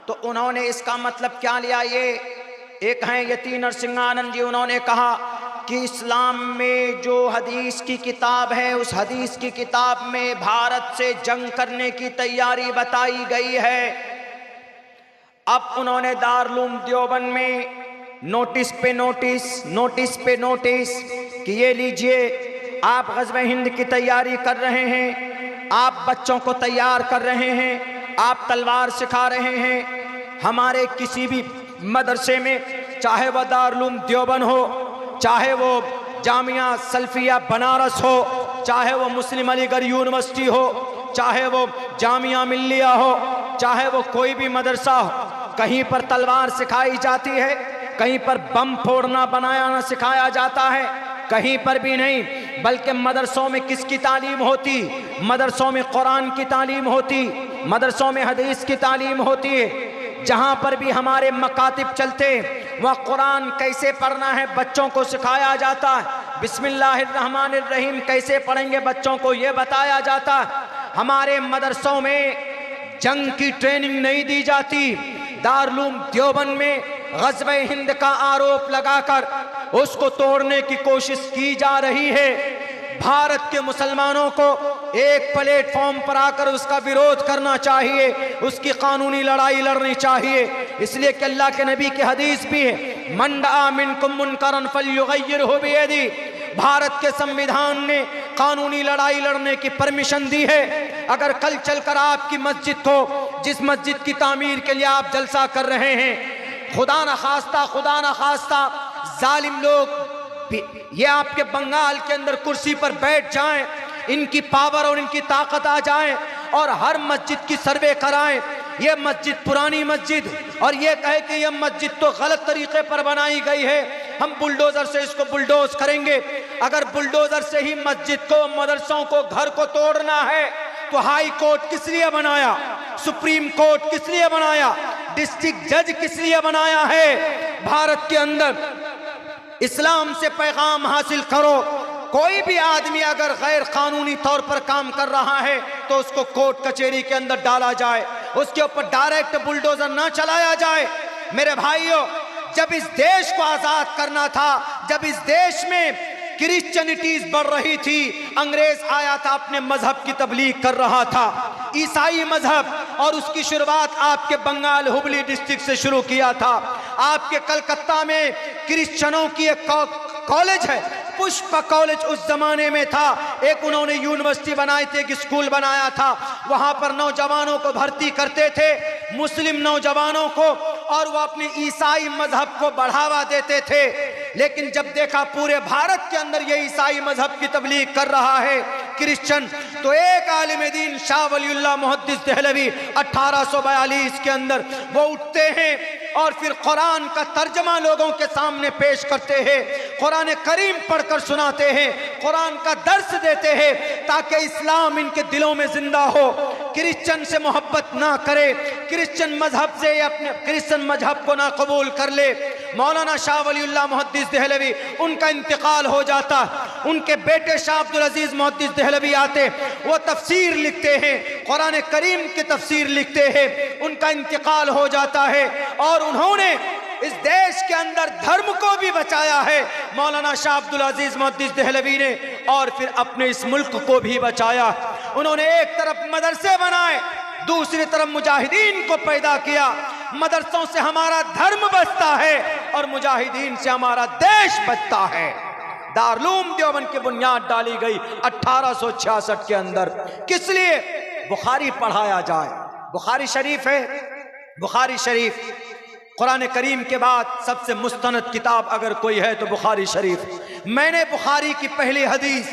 तो उन्होंने इसका मतलब क्या लिया, ये एक हैं यति नरसिंहानंद जी, उन्होंने कहा कि इस्लाम में जो हदीस की किताब है, उस हदीस की किताब में भारत से जंग करने की तैयारी बताई गई है। अब उन्होंने दारुल देवबंद में नोटिस पे नोटिस कि ये लीजिए, आप ग़ज़वा हिंद की तैयारी कर रहे हैं, आप बच्चों को तैयार कर रहे हैं, आप तलवार सिखा रहे हैं, हमारे किसी भी मदरसे में, चाहे वह दारुल देवबंद हो, चाहे वो जामिया सल्फिया बनारस हो, चाहे वो मुस्लिम अलीगढ़ यूनिवर्सिटी हो, चाहे वो जामिया मिल्लिया हो, चाहे वो कोई भी मदरसा हो, कहीं पर तलवार सिखाई जाती है, कहीं पर बम फोड़ना बनाना सिखाया जाता है, कहीं पर भी नहीं। बल्कि मदरसों में किसकी तालीम होती, मदरसों में कुरान की तालीम होती, मदरसों में हदीस की तालीम होती है। जहाँ पर भी हमारे मकातिब चलते वह कुरान कैसे पढ़ना है बच्चों को सिखाया जाता है, बिस्मिल्लाहिर्रहमानिर्रहीम कैसे पढ़ेंगे बच्चों को ये बताया जाता है। हमारे मदरसों में जंग की ट्रेनिंग नहीं दी जाती। दारुल देवबंद में ग़ज़वा हिंद का आरोप लगाकर उसको तोड़ने की कोशिश की जा रही है। भारत के मुसलमानों को एक प्लेटफॉर्म पर आकर उसका विरोध करना चाहिए, उसकी कानूनी लड़ाई लड़नी चाहिए, इसलिए कि अल्लाह के नबी की हदीस भी है, मन रअा मिनकुम मुनकरन फल्युग़य्यिरहु बियदी। भारत के संविधान ने कानूनी लड़ाई लड़ने की परमिशन दी है। अगर कल चलकर आपकी मस्जिद को, जिस मस्जिद की तामीर के लिए आप जलसा कर रहे हैं, खुदा न खास्ता जालिम लोग ये आपके बंगाल के अंदर कुर्सी पर बैठ जाएं, इनकी पावर और इनकी ताकत आ जाए और हर मस्जिद की सर्वे कराएं, ये मस्जिद पुरानी मस्जिद, और ये कहे कि यह मस्जिद तो गलत तरीके पर बनाई गई है, हम बुलडोजर से इसको बुलडोज करेंगे। अगर बुलडोजर से ही मस्जिद को, मदरसों को, घर को तोड़ना है तो हाई कोर्ट किस लिए बनाया, सुप्रीम कोर्ट किस लिए बनाया, डिस्ट्रिक्ट जज किस लिए बनाया है। भारत के अंदर इस्लाम से पैगाम हासिल करो। कोई भी आदमी अगर गैर कानूनी तौर पर काम कर रहा है तो उसको कोर्ट कचहरी के अंदर डाला जाए, उसके ऊपर डायरेक्ट बुलडोजर ना चलाया जाए। मेरे भाइयों, जब इस देश को आजाद करना था, जब इस देश में क्रिश्चियनिटीज बढ़ रही थी, अंग्रेज आया था, अपने मजहब की तबलीग कर रहा था, ईसाई मजहब, और उसकी शुरुआत आपके बंगाल हुबली डिस्ट्रिक्ट से शुरू किया था। आपके कलकत्ता में क्रिश्चियनों की एक कॉलेज है, पुष्प कॉलेज उस जमाने में था, एक उन्होंने यूनिवर्सिटी बनाई थी, एक स्कूल बनाया था, वहां पर नौजवानों को भर्ती करते थे, मुस्लिम नौजवानों को, और वो अपने ईसाई मजहब को बढ़ावा देते थे। लेकिन जब देखा पूरे भारत के अंदर ये ईसाई मजहब की तबलीग कर रहा है क्रिश्चियन, तो एक आलिम दीन शाह वलीउल्लाह मुहद्दिस देहलवी 1842 के अंदर वो उठते हैं और फिर कुरान का तर्जमा लोगों के सामने पेश करते हैं, कुरान करीम पढ़कर सुनाते हैं, कुरान का दर्स देते हैं, ताकि इस्लाम इनके दिलों में जिंदा हो, क्रिश्चियन से मोहब्बत ना करे, क्रिश्चियन मजहब से अपने क्रिश्चियन मजहब को ना कबूल कर ले। मौलाना शाह वलीउल्लाह मुहद्दिस देहलवी, उनका इंतकाल हो जाता, उनके बेटे शाह अब्दुल अजीज मुहद्दिस देहलवी आते, वो तफसीर लिखते हैं, कुरान करीम की तफसीर लिखते हैं, उनका इंतकाल हो जाता है, और उन्होंने इस देश के अंदर धर्म को भी बचाया है, मौलाना शाह अब्दुल अजीज मुहद्दिस देहलवी ने, और फिर अपने इस मुल्क को भी बचाया। उन्होंने एक तरफ मदरसे बनाए, दूसरी तरफ मुजाहिदीन को पैदा किया। मदरसों से हमारा धर्म बचता है और मुजाहिदीन से हमारा देश बचता है। दारुल देवबंद की बुनियाद डाली गई 1866 के अंदर। किस लिए? बुखारी पढ़ाया जाए। बुखारी शरीफ है, बुखारी शरीफ कुरान करीम के बाद सबसे मुस्तनद किताब अगर कोई है तो बुखारी शरीफ। मैंने बुखारी की पहली हदीस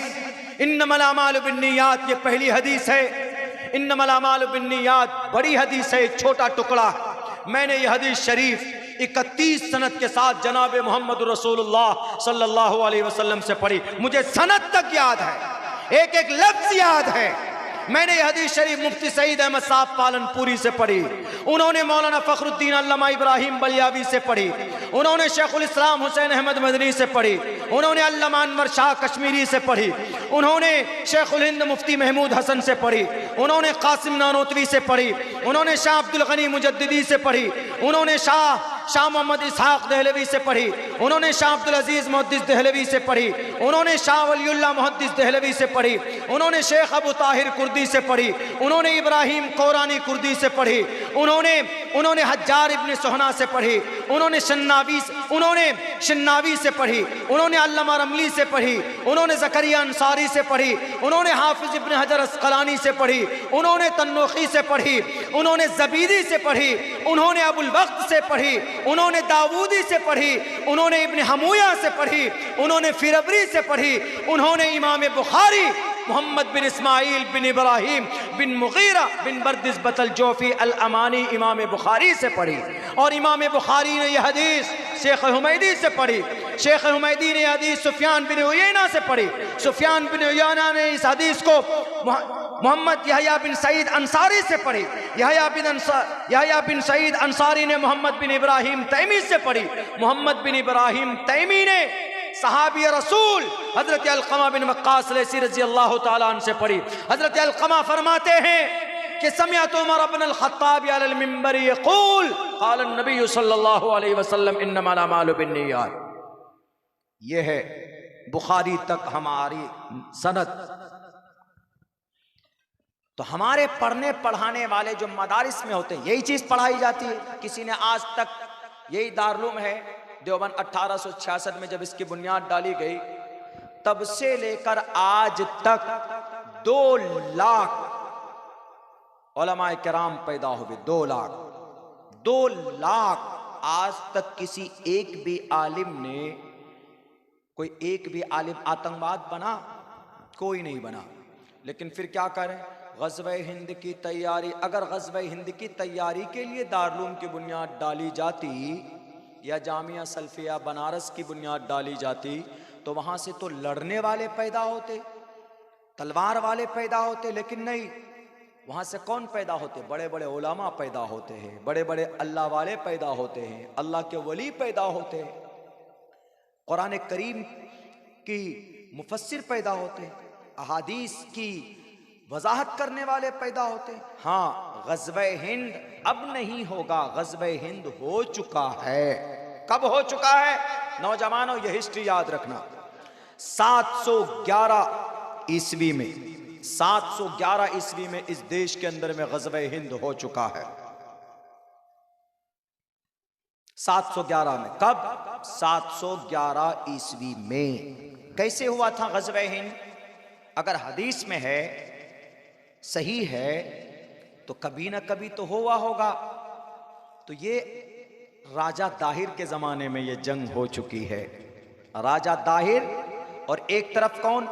इन्नमल अमालु बिन्नियात, ये पहली हदीस है। इन्नमल अमालु बिन्नियात बड़ी हदीस है, छोटा टुकड़ा। मैंने ये हदीस शरीफ 31 सनद के साथ जनाब मोहम्मद रसूलुल्लाह सल्लल्लाहु अलैहि वसल्लम से पढ़ी। मुझे सनद तक याद है, एक एक लफ्ज याद है। मैंने यह हदीस शरीफ मुफ्ती सईद अहमद साहब पालनपुरी से पढ़ी, उन्होंने मौलाना फखरुद्दीन अल्लामा इब्राहिम बलियावी से पढ़ी, उन्होंने शेखुल इस्लाम हुसैन अहमद मदनी से पढ़ी, उन्होंने अल्लामा अनवर शाह कश्मीरी से पढ़ी, उन्होंने शेखुल हिंद मुफ्ती महमूद हसन से पढ़ी, उन्होंने कासिम नानोतवी से पढ़ी, उन्होंने शाह अब्दुल गनी मुजद्दिदी से पढ़ी, उन्होंने शाह मोहम्मद इसहाक दहलवी से पढ़ी, उन्होंने शाह अब्दुल अजीज मुहद्दिस दहलवी से पढ़ी, उन्होंने शाह वलीउल्लाह मुहद्दिस दहलवी से पढ़ी, उन्होंने शेख अबू ताहिर कुर्दी से पढ़ी, उन्होंने इब्राहिम कोरानी कुर्दी से पढ़ी, उन्होंने हज्जार इब्न सोहना से पढ़ी, उन्होंने शन्नावी से पढ़ी, उन्होंने अल्लामा रमली से पढ़ी, उन्होंने ज़करिया अंसारी से पढ़ी, उन्होंने हाफिज इब्न हजर अस्क़लानी से पढ़ी, उन्होंने तन्नूखी से पढ़ी, उन्होंने ज़बीदी से पढ़ी, उन्होंने अबुल वक्त से पढ़ी, उन्होंने दाऊदी से पढ़ी, उन्होंने इब्न हमूया से पढ़ी, उन्होंने फिरबरी से पढ़ी, उन्होंने इमाम बुखारी मोहम्मद बिन इस्माइल बिन इब्राहिम बिन मुगीरा बिन बर्दिस बतल जोफी अल अमानी इमाम बुखारी से पढ़ी। और इमाम बुखारी ने यह हदीस शेख हुमैदी से पढ़ी, शेख हुमैदी ने हदीस सुफियान बिन उयैना से पढ़ी, सुफियान बिन उयैना ने इस हदीस को मोहम्मद यहया बिन सईद अंसारी से पढ़ी, यहया बिन सईद अंसारी ने मोहम्मद बिन इब्राहिम तैमी से पढ़ी, मोहम्मद बिन इब्राहिम तैमी ने सहाबी रसूल हजरत अलक़मा बिन वक्कास लैसी रज़ी अल्लाह ताला अन्हु से पढ़ी। हजरत अलक़मा फरमाते हैं कि समिअतु उमर इब्न अल-ख़त्ताब अलल मिंबर यक़ूल क़ाल नबी सल्लल्लाहु अलैहि वसल्लम इन्नमल अमालु बिन्नियात। ये है बुखारी तक हमारी सनद। तो हमारे पढ़ने पढ़ाने वाले जो मदारिस में होते हैं यही चीज पढ़ाई जाती है। किसी ने आज तक, यही दारुल है देवबंद 1866 में जब इसकी बुनियाद डाली गई तब से लेकर आज तक 2 लाख उलमाए किराम पैदा हुए। 2 लाख आज तक किसी एक भी आलिम ने, कोई एक भी आलिम आतंकवाद बना? कोई नहीं बना। लेकिन फिर क्या करें? ग़ज़वे हिंद की तैयारी, अगर ग़ज़वे हिंद की तैयारी के लिए दारुल की बुनियाद डाली जाती या जामिया सल्फिया बनारस की बुनियाद डाली जाती तो वहाँ से तो लड़ने वाले पैदा होते, तलवार वाले पैदा होते। लेकिन नहीं, वहाँ से कौन पैदा होते? बड़े बड़े उलमा पैदा होते हैं, बड़े बड़े अल्लाह वाले पैदा होते हैं, अल्लाह के वली पैदा होते हैं, कुरान करीम की मुफस्सिर पैदा होते हैं, अहादीस की वजाहत करने वाले पैदा होते हैं। हाँ, ग़ज़वे हिंद अब नहीं होगा, ग़ज़वे हिंद हो चुका है। कब हो चुका है? नौजवानों ये हिस्ट्री याद रखना। 711 ईस्वी में, 711 ईस्वी में इस देश के अंदर में ग़ज़वे हिंद हो चुका है। 711 में। कब? 711 ईस्वी में। कैसे हुआ था ग़ज़वे हिंद? अगर हदीस में है, सही है, तो कभी ना कभी तो हुआ होगा। तो ये राजा दाहिर के जमाने में ये जंग हो चुकी है। राजा दाहिर और एक तरफ कौन?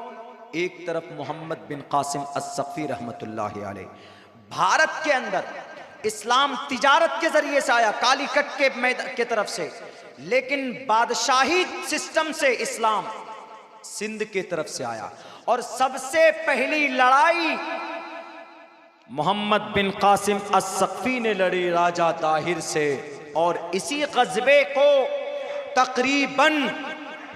एक तरफ मोहम्मद बिन कासिम अस-सक़फ़ी रहमतुल्लाहि अलैह। भारत के अंदर इस्लाम तिजारत के जरिए से आया, कालीकट के तरफ से, लेकिन बादशाही सिस्टम से इस्लाम सिंध के तरफ से आया। और सबसे पहली लड़ाई मोहम्मद बिन कासिम अस-सक़फ़ी ने लड़ी राजा दाहिर से। और इसी ग़ज़वे को तकरीबन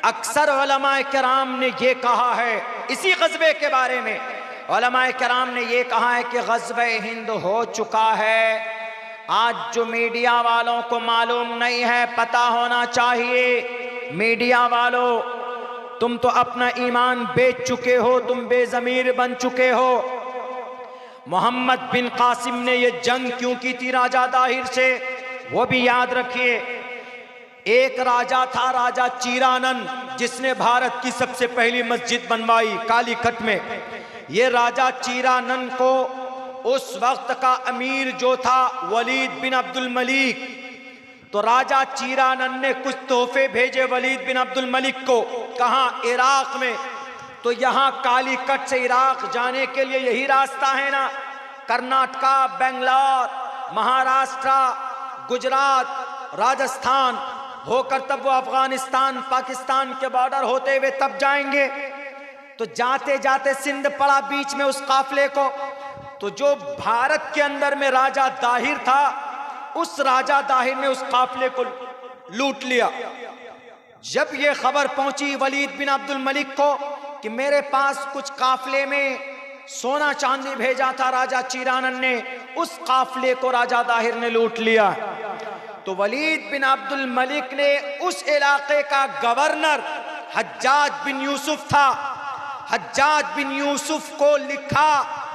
अक्सर उलमाए किराम ने ये कहा है, इसी ग़ज़वे के बारे में उलमाए किराम ने ये कहा है कि ग़ज़वे हिंद हो चुका है। आज जो मीडिया वालों को मालूम नहीं है, पता होना चाहिए। मीडिया वालों, तुम तो अपना ईमान बेच चुके हो, तुम बेज़मीर बन चुके हो। मोहम्मद बिन कासिम ने ये जंग क्यों की थी राजा दाहिर से, वो भी याद रखिए। एक राजा था, राजा चीरानन, जिसने भारत की सबसे पहली मस्जिद बनवाई कालीकट में। ये राजा चीरानन को उस वक्त का अमीर जो था वलीद बिन अब्दुल मलिक, तो राजा चीरानन ने कुछ तोहफे भेजे वलीद बिन अब्दुल मलिक को। कहाँ? इराक में। तो यहाँ कालीकट से इराक जाने के लिए यही रास्ता है ना, कर्नाटका, बेंगलोर, महाराष्ट्र, गुजरात, राजस्थान होकर तब वो अफगानिस्तान पाकिस्तान के बॉर्डर होते हुए तब जाएंगे। तो जाते जाते सिंध पड़ा बीच में उस काफिले को। तो जो भारत के अंदर में राजा दाहिर था, उस राजा दाहिर ने उस काफिले को लूट लिया। जब ये खबर पहुंची वलीद बिन अब्दुल मलिक को कि मेरे पास कुछ काफिले में सोना चांदी भेजा था राजा चीरानन ने, उस काफिले को राजा दाहिर ने लूट लिया। तो वलीद बिन अब्दुल मलिक ने उस इलाके का गवर्नर हज्जाज बिन यूसुफ था, हज्जाज बिन यूसुफ को लिखा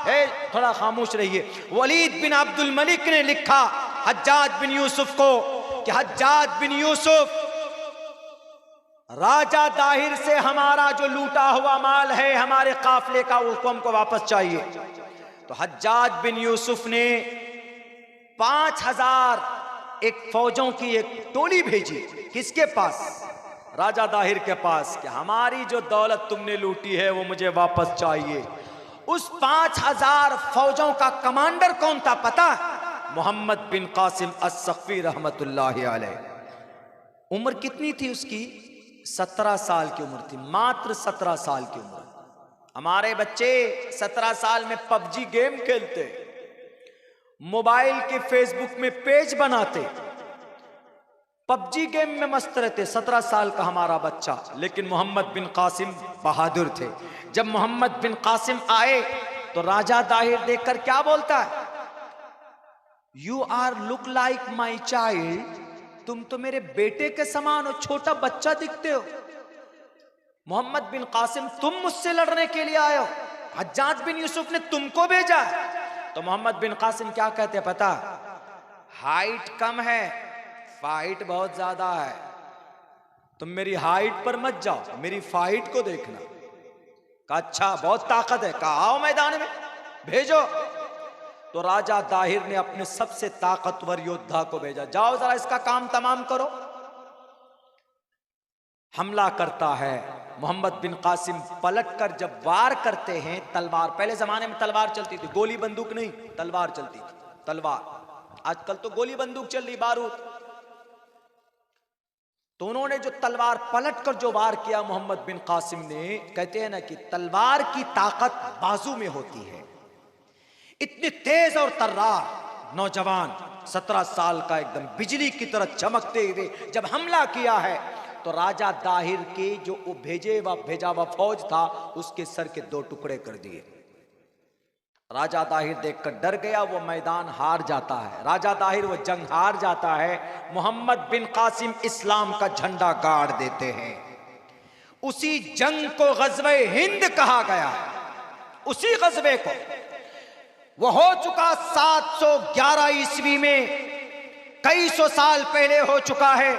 है, थोड़ा खामोश रहिए, वलीद बिन अब्दुल मलिक ने लिखा हज्जाज बिन यूसुफ को कि हज्जाज बिन यूसुफ, राजा दाहिर से हमारा जो लूटा हुआ माल है हमारे काफिले का, उसको हमको वापस चाहिए। तो हज्जाज बिन यूसुफ ने 5000 एक फौजों की एक टोली भेजी। किसके पास? राजा दाहिर के पास, कि हमारी जो दौलत तुमने लूटी है वो मुझे वापस चाहिए। उस 5000 फौजों का कमांडर कौन था पता? मोहम्मद बिन कासिम अस्सक़फ़ी रहमतुल्लाहि अलैह। उम्र कितनी थी उसकी? 17 साल की उम्र थी, मात्र 17 साल की उम्र। हमारे बच्चे 17 साल में पबजी गेम खेलते, मोबाइल के फेसबुक में पेज बनाते, पबजी गेम में मस्त रहते। 17 साल का हमारा बच्चा। लेकिन मोहम्मद बिन कासिम बहादुर थे। जब मोहम्मद बिन कासिम आए तो राजा दाहिर देखकर क्या बोलता है? You are look like my child, तुम तो मेरे बेटे के समान हो, छोटा बच्चा दिखते हो। मोहम्मद बिन कासिम, तुम मुझसे लड़ने के लिए आए हो, हज्जाज बिन यूसुफ ने तुमको भेजा। तो मोहम्मद बिन कासिम क्या कहते हैं पता? हाइट कम है, फाइट बहुत ज्यादा है। तुम मेरी हाइट पर मत जाओ, मेरी फाइट को देखना। कहा अच्छा, बहुत ताकत है। कहा आओ मैदान में, भेजो। तो राजा दाहिर ने अपने सबसे ताकतवर योद्धा को भेजा, जाओ जरा इसका काम तमाम करो। हमला करता है मोहम्मद बिन कासिम। पलटकर जब वार करते हैं, तलवार, पहले जमाने में तलवार चलती थी, गोली बंदूक नहीं, तलवार चलती थी, तलवार। आजकल तो गोली बंदूक चल रही, बारूद। तो उन्होंने जो तलवार पलटकर जो वार किया मोहम्मद बिन कासिम ने, कहते हैं ना कि तलवार की ताकत बाजू में होती है। इतने तेज और तर्रार नौजवान 17 साल का एकदम बिजली की तरह चमकते हुए जब हमला किया है, तो राजा दाहिर के जो भेजा हुआ फौज था उसके सर के 2 टुकड़े कर दिए। राजा दाहिर देखकर डर गया, वो मैदान हार जाता है। राजा दाहिर वो जंग हार जाता है। मोहम्मद बिन कासिम इस्लाम का झंडा गाड़ देते हैं। उसी जंग को ग़ज़वे हिंद कहा गया। उसी ग़ज़वे को, वो हो चुका 711 ईस्वी में, कई सौ साल पहले हो चुका है।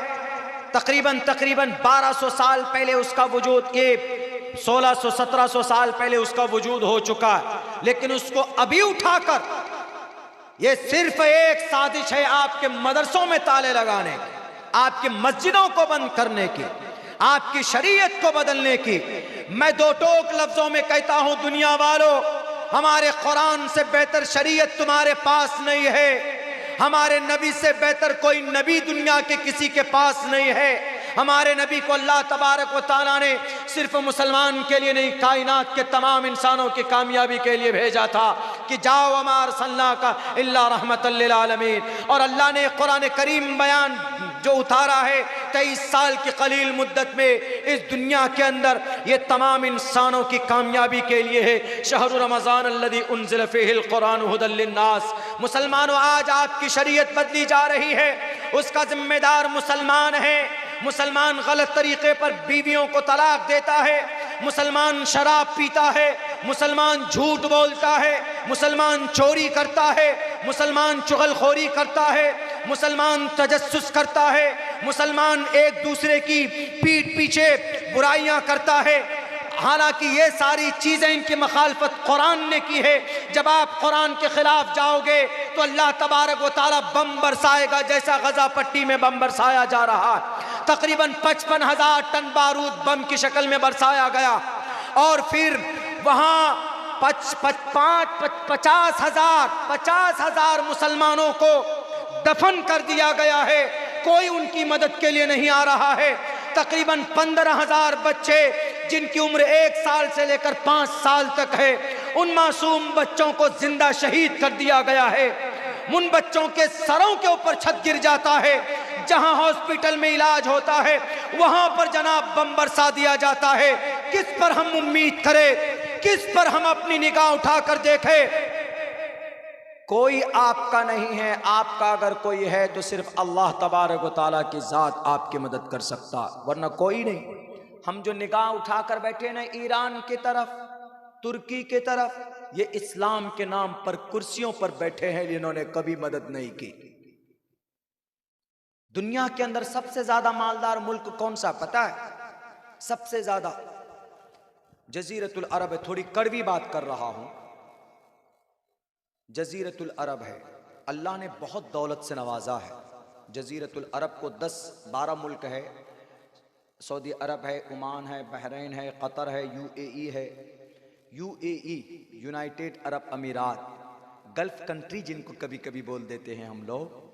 तकरीबन 1200 साल पहले उसका वजूद, ये 1600-1700 साल पहले उसका वजूद हो चुका है। लेकिन उसको अभी उठाकर, ये सिर्फ एक साजिश है आपके मदरसों में ताले लगाने की, आपकी मस्जिदों को बंद करने की, आपकी शरीयत को बदलने की। मैं 2 टोक लफ्जों में कहता हूं, दुनिया वालों, हमारे कुरान से बेहतर शरीयत तुम्हारे पास नहीं है। हमारे नबी से बेहतर कोई नबी दुनिया के किसी के पास नहीं है। हमारे नबी को अल्लाह तबारक व तआला ने सिर्फ मुसलमान के लिए नहीं, कायनात के तमाम इंसानों की कामयाबी के लिए भेजा था कि जाओ वमा अरसलनाका इल्ला रहमतल लिल आलमीन। और अल्लाह ने कुरान करीम बयान जो उतारा है 23 साल की कलील मुद्दत में इस दुनिया के अंदर, ये तमाम इंसानों की कामयाबी के लिए है। शहरु रमज़ान अल्लज़ी उन्ज़िल फ़ीहिल क़ुरान हुदल लिन्नास। मुसलमानों, आज आपकी शरीयत बदली जा रही है, उसका जिम्मेदार मुसलमान है। मुसलमान गलत तरीके पर बीवियों को तलाक देता है, मुसलमान शराब पीता है, मुसलमान झूठ बोलता है, मुसलमान चोरी करता है, मुसलमान चुगलखोरी करता है, मुसलमान तजस्सुस करता है, मुसलमान एक दूसरे की पीठ पीछे बुराइयां करता है। हालांकि ये सारी चीजें इनकी मुखालफत कुरान ने की है। जब आप कुरान के खिलाफ जाओगे तो अल्लाह तबारक व तआला बम बरसाएगा, जैसा गजा पट्टी में बम बरसाया जा रहा है। तकरीबन 55,000 टन बारूद बम की शक्ल में बरसाया गया और फिर वहां 50,000 मुसलमानों को दफन कर दिया गया है। कोई उनकी मदद के लिए नहीं आ रहा है। तकरीबन 15,000 बच्चे जिनकी उम्र 1 साल से लेकर 5 साल तक है, उन मासूम बच्चों को जिंदा शहीद कर दिया गया है। उन बच्चों के सरों के ऊपर छत गिर जाता है। जहां हॉस्पिटल में इलाज होता है वहां पर जनाब बम बरसा दिया जाता है। किस पर हम उम्मीद करें, किस पर हम अपनी निगाह उठाकर देखें? कोई आपका नहीं है। आपका अगर कोई है तो सिर्फ अल्लाह तबारक व तआला की ज़ात आपकी मदद कर सकता, वरना कोई नहीं। हम जो निगाह उठाकर बैठे ना ईरान की तरफ, तुर्की की तरफ, ये इस्लाम के नाम पर कुर्सियों पर बैठे हैं, जिन्होंने कभी मदद नहीं की। दुनिया के अंदर सबसे ज्यादा मालदार मुल्क कौन सा पता है? सबसे ज्यादा जजीरतुल अरब है। थोड़ी कड़वी बात कर रहा हूं, जजीरतुल अरब है। अल्लाह ने बहुत दौलत से नवाजा है। जजीरतुल अरब को 10-12 मुल्क है। सऊदी अरब है, ओमान है, बहरीन है, कतर है, यूएई है। यूएई यूनाइटेड अरब अमीरात, गल्फ कंट्री जिनको कभी कभी बोल देते हैं हम लोग,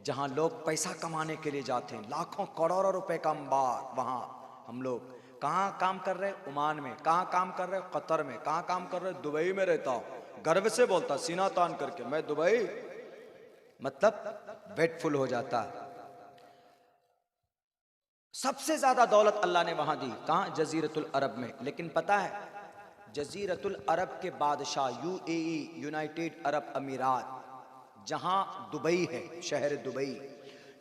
जहां लोग पैसा कमाने के लिए जाते हैं, लाखों करोड़ों रुपए का अंबार। वहां हम लोग कहाँ काम कर रहे? ओमान में। कहाँ काम कर रहे? कतर में। कहाँ काम कर रहे? दुबई में रहता हूं। गर्व से बोलता, सीना तान करके, मैं दुबई, मतलब वेटफुल हो जाता। सबसे ज्यादा दौलत अल्लाह ने वहां दी। कहां? जजीरतुल अरब में। लेकिन पता है, जजीरतुल अरब के बादशाह यूएई यूनाइटेड अरब अमीरात, जहां दुबई है, शहर दुबई,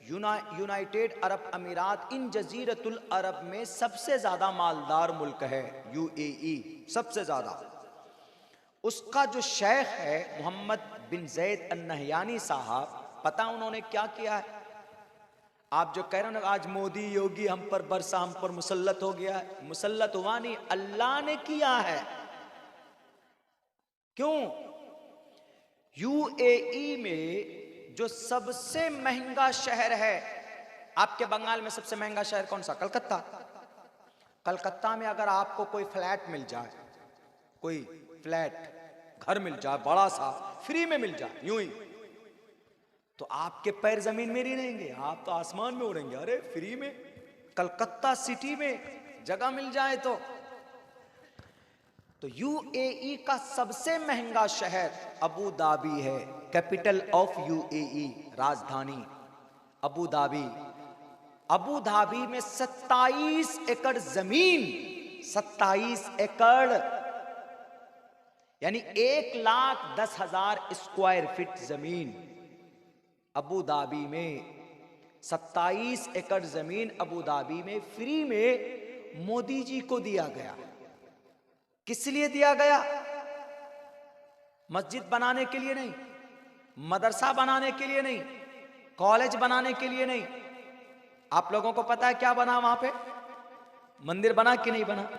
यूनाइटेड अरब अमीरात, इन जजीरतुल अरब में सबसे ज्यादा मालदार मुल्क है यूएई, सबसे ज्यादा। उसका जो शेख है मोहम्मद बिन जैद अन-नहयानी साहब, पता उन्होंने क्या किया है? आप जो कह रहे हो ना आज मोदी योगी हम पर बरसा, हम पर मुसल्लत हो गया है, मुसल्लत हुआ नहीं, अल्लाह ने किया है। क्यों? यूएई में जो सबसे महंगा शहर है, आपके बंगाल में सबसे महंगा शहर कौन सा? कलकत्ता। कलकत्ता में अगर आपको कोई फ्लैट मिल जाए, कोई फ्लैट घर मिल जाए बड़ा सा, फ्री में मिल जाए यूं ही, तो आपके पैर जमीन में नहीं रहेंगे, आप तो आसमान में उड़ेंगे। अरे फ्री में कलकत्ता सिटी में जगह मिल जाए तो यूएई का सबसे महंगा शहर अबू धाबी है, कैपिटल ऑफ यूएई, राजधानी अबू धाबी। अबू धाबी में 27 एकड़ जमीन, 27 एकड़ यानी 1,10,000 स्क्वायर फीट जमीन अबू धाबी में। 27 एकड़ जमीन अबू धाबी में फ्री में मोदी जी को दिया गया। किस लिए दिया गया? मस्जिद बनाने के लिए नहीं, मदरसा बनाने के लिए नहीं, कॉलेज बनाने के लिए नहीं। आप लोगों को पता है क्या बना वहां पे? मंदिर बना कि नहीं बना?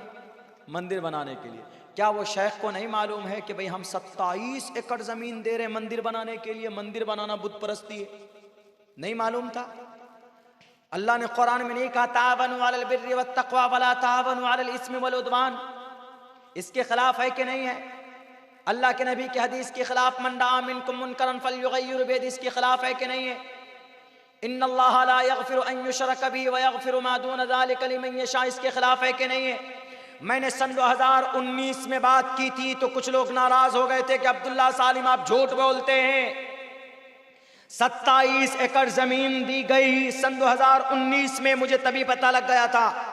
मंदिर बनाने के लिए। क्या वो शेख को नहीं मालूम है कि भाई हम 27 एकड़ जमीन दे रहे हैं मंदिर बनाने के लिए? मंदिर बनाना बुत परस्ती है। नहीं मालूम था? अल्लाह ने कुरान में नहीं कहा तावनु अलल बिर्रि वत्तक़वा वला तावनु अलल इस्मि वल उद्वान? इसके खिलाफ है कि नहीं है? अल्लाह के नबी की हदीस के खिलाफ मन रअा मिनकुम मुनकरन फलयुग़य्यिरहु बियदिही, इसके खिलाफ है कि नहीं है? इन्नल्लाह ला यग़फिरु अन युशरक बिही व यग़फिरु मा दून ज़ालिका लिमन यशा, इसके खिलाफ है कि नहीं है? मैंने सन 2019 में बात की थी तो कुछ लोग नाराज हो गए थे कि अब्दुल्ला सालिम आप झूठ बोलते हैं। 27 एकड़ जमीन दी गई सन 2019 में, मुझे तभी पता लग गया था।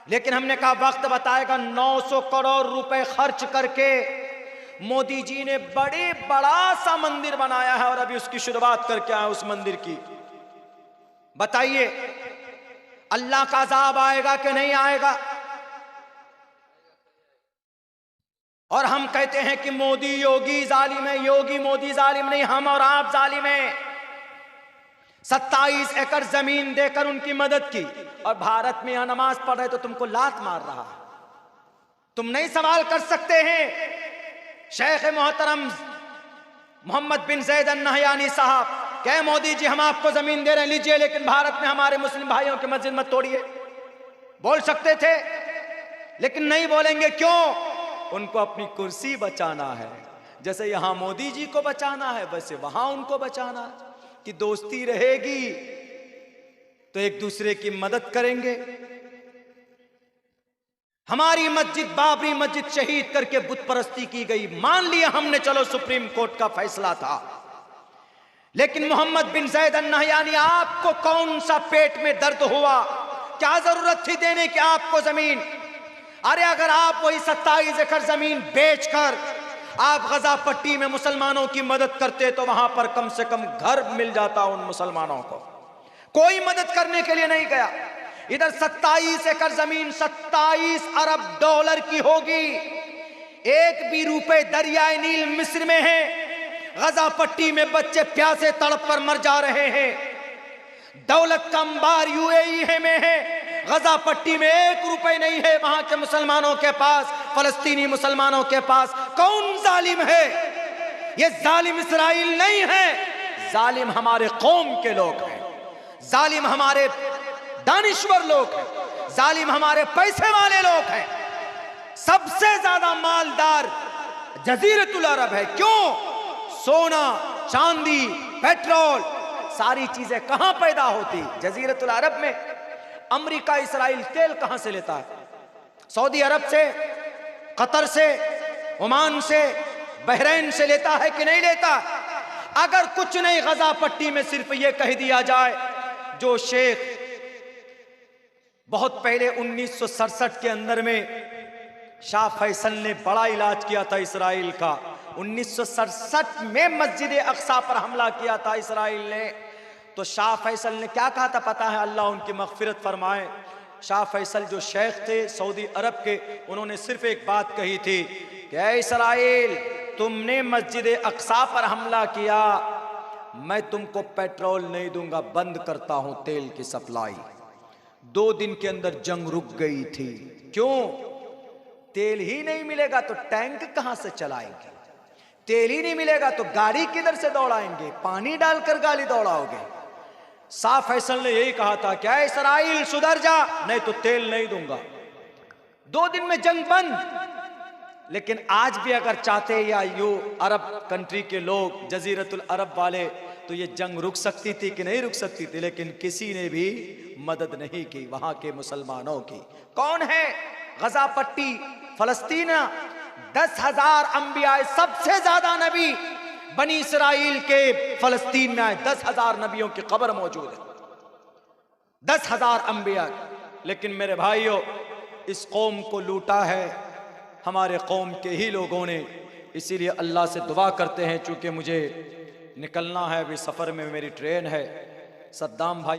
लेकिन हमने कहा वक्त बताएगा। 900 करोड़ रुपए खर्च करके मोदी जी ने बड़ा सा मंदिर बनाया है और अभी उसकी शुरुआत करके आए उस मंदिर की। बताइए अल्लाह का अज़ाब आएगा कि नहीं आएगा? और हम कहते हैं कि मोदी योगी जालिम है। योगी मोदी जालिम नहीं, हम और आप जालिम हैं। 27 एकड़ जमीन देकर उनकी मदद की, और भारत में यहां नमाज पढ़ रहे तो तुमको लात मार रहा है। तुम नहीं सवाल कर सकते हैं शेख मोहतरम मोहम्मद बिन जैद अल नहयानी साहब, कहे मोदी जी हम आपको जमीन दे रहे हैं, लीजिए, लेकिन भारत में हमारे मुस्लिम भाइयों की मस्जिद मत तोड़िए। बोल सकते थे, लेकिन नहीं बोलेंगे। क्यों? उनको अपनी कुर्सी बचाना है। जैसे यहां मोदी जी को बचाना है, वैसे वहां उनको बचाना है कि दोस्ती रहेगी तो एक दूसरे की मदद करेंगे। हमारी मस्जिद बाबरी मस्जिद शहीद करके बुत परस्ती की गई, मान लिया हमने, चलो सुप्रीम कोर्ट का फैसला था, लेकिन मोहम्मद बिन जैद अल नहयानी, आपको कौन सा पेट में दर्द हुआ? क्या जरूरत थी देने की आपको जमीन? अरे अगर आप वही 27 एकड़ जमीन बेचकर आप गजा पट्टी में मुसलमानों की मदद करते तो वहां पर कम से कम घर मिल जाता उन मुसलमानों को। कोई मदद करने के लिए नहीं गया। इधर 27 एकड़ जमीन 27 अरब डॉलर की होगी। एक भी रुपए दरियाए नील मिस्र में है। गजा पट्टी में बच्चे प्यासे तड़प कर मर जा रहे हैं। दौलत का अंबार यूएई में है। गजा पट्टी में 1 रुपए नहीं है वहां के मुसलमानों के पास, फलस्तीनी मुसलमानों के पास। कौन जालिम है? ये जालिम इसराइल नहीं है, जालिम हमारे कौम के लोग हैं, जालिम हमारे दानिश्वर लोग हैं, जालिम हमारे पैसे वाले लोग हैं। सबसे ज्यादा मालदार जजीरतुल अरब है। क्यों? सोना, चांदी, पेट्रोल, सारी चीजें कहां पैदा होती? जजीरतुल अरब में। अमेरिका इसराइल तेल कहां से लेता है? सऊदी अरब से, कतर से, ओमान से, बहरीन से लेता है कि नहीं लेता? अगर कुछ नहीं, गजा पट्टी में सिर्फ यह कह दिया जाए, जो शेख बहुत पहले 1967 के अंदर में शाह फैसल ने बड़ा इलाज किया था इसराइल का। 1967 में मस्जिद अक्सा पर हमला किया था इसराइल ने। तो शाह फैसल ने क्या कहा था पता है? अल्लाह उनकी मगफिरत फरमाए। शाह फैसल जो शेख थे सऊदी अरब के, उन्होंने सिर्फ एक बात कही थी कि ऐ इसराइल, तुमने मस्जिद अक्सा पर हमला किया, मैं तुमको पेट्रोल नहीं दूंगा, बंद करता हूं तेल की सप्लाई। 2 दिन के अंदर जंग रुक गई थी। क्यों? तेल ही नहीं मिलेगा तो टैंक कहां से चलाएंगे? तेल ही नहीं मिलेगा तो गाड़ी किधर से दौड़ाएंगे? पानी डालकर गाड़ी दौड़ाओगे? शाह फैसल ने यही कहा था, क्या इसराइल सुधर जा, नहीं तो तेल नहीं दूंगा। 2 दिन में जंग बंद। लेकिन आज भी अगर चाहते या यो अरब कंट्री के लोग, जजीरतुल अरब वाले, तो ये जंग रुक सकती थी कि नहीं रुक सकती थी? लेकिन किसी ने भी मदद नहीं की वहां के मुसलमानों की। कौन है? गजा पट्टी, फलस्तीन, 10,000 अंबिया, सबसे ज्यादा नबी बनी इसराइल के फलस्तीन में आए। 10,000 नबियों की कब्र मौजूद है, 10,000 अंबिया। लेकिन मेरे भाइयों, इस कौम को लूटा है हमारे कौम के ही लोगों ने। इसीलिए अल्लाह से दुआ करते हैं, चूंकि मुझे निकलना है, अभी सफ़र में मेरी ट्रेन है। सद्दाम भाई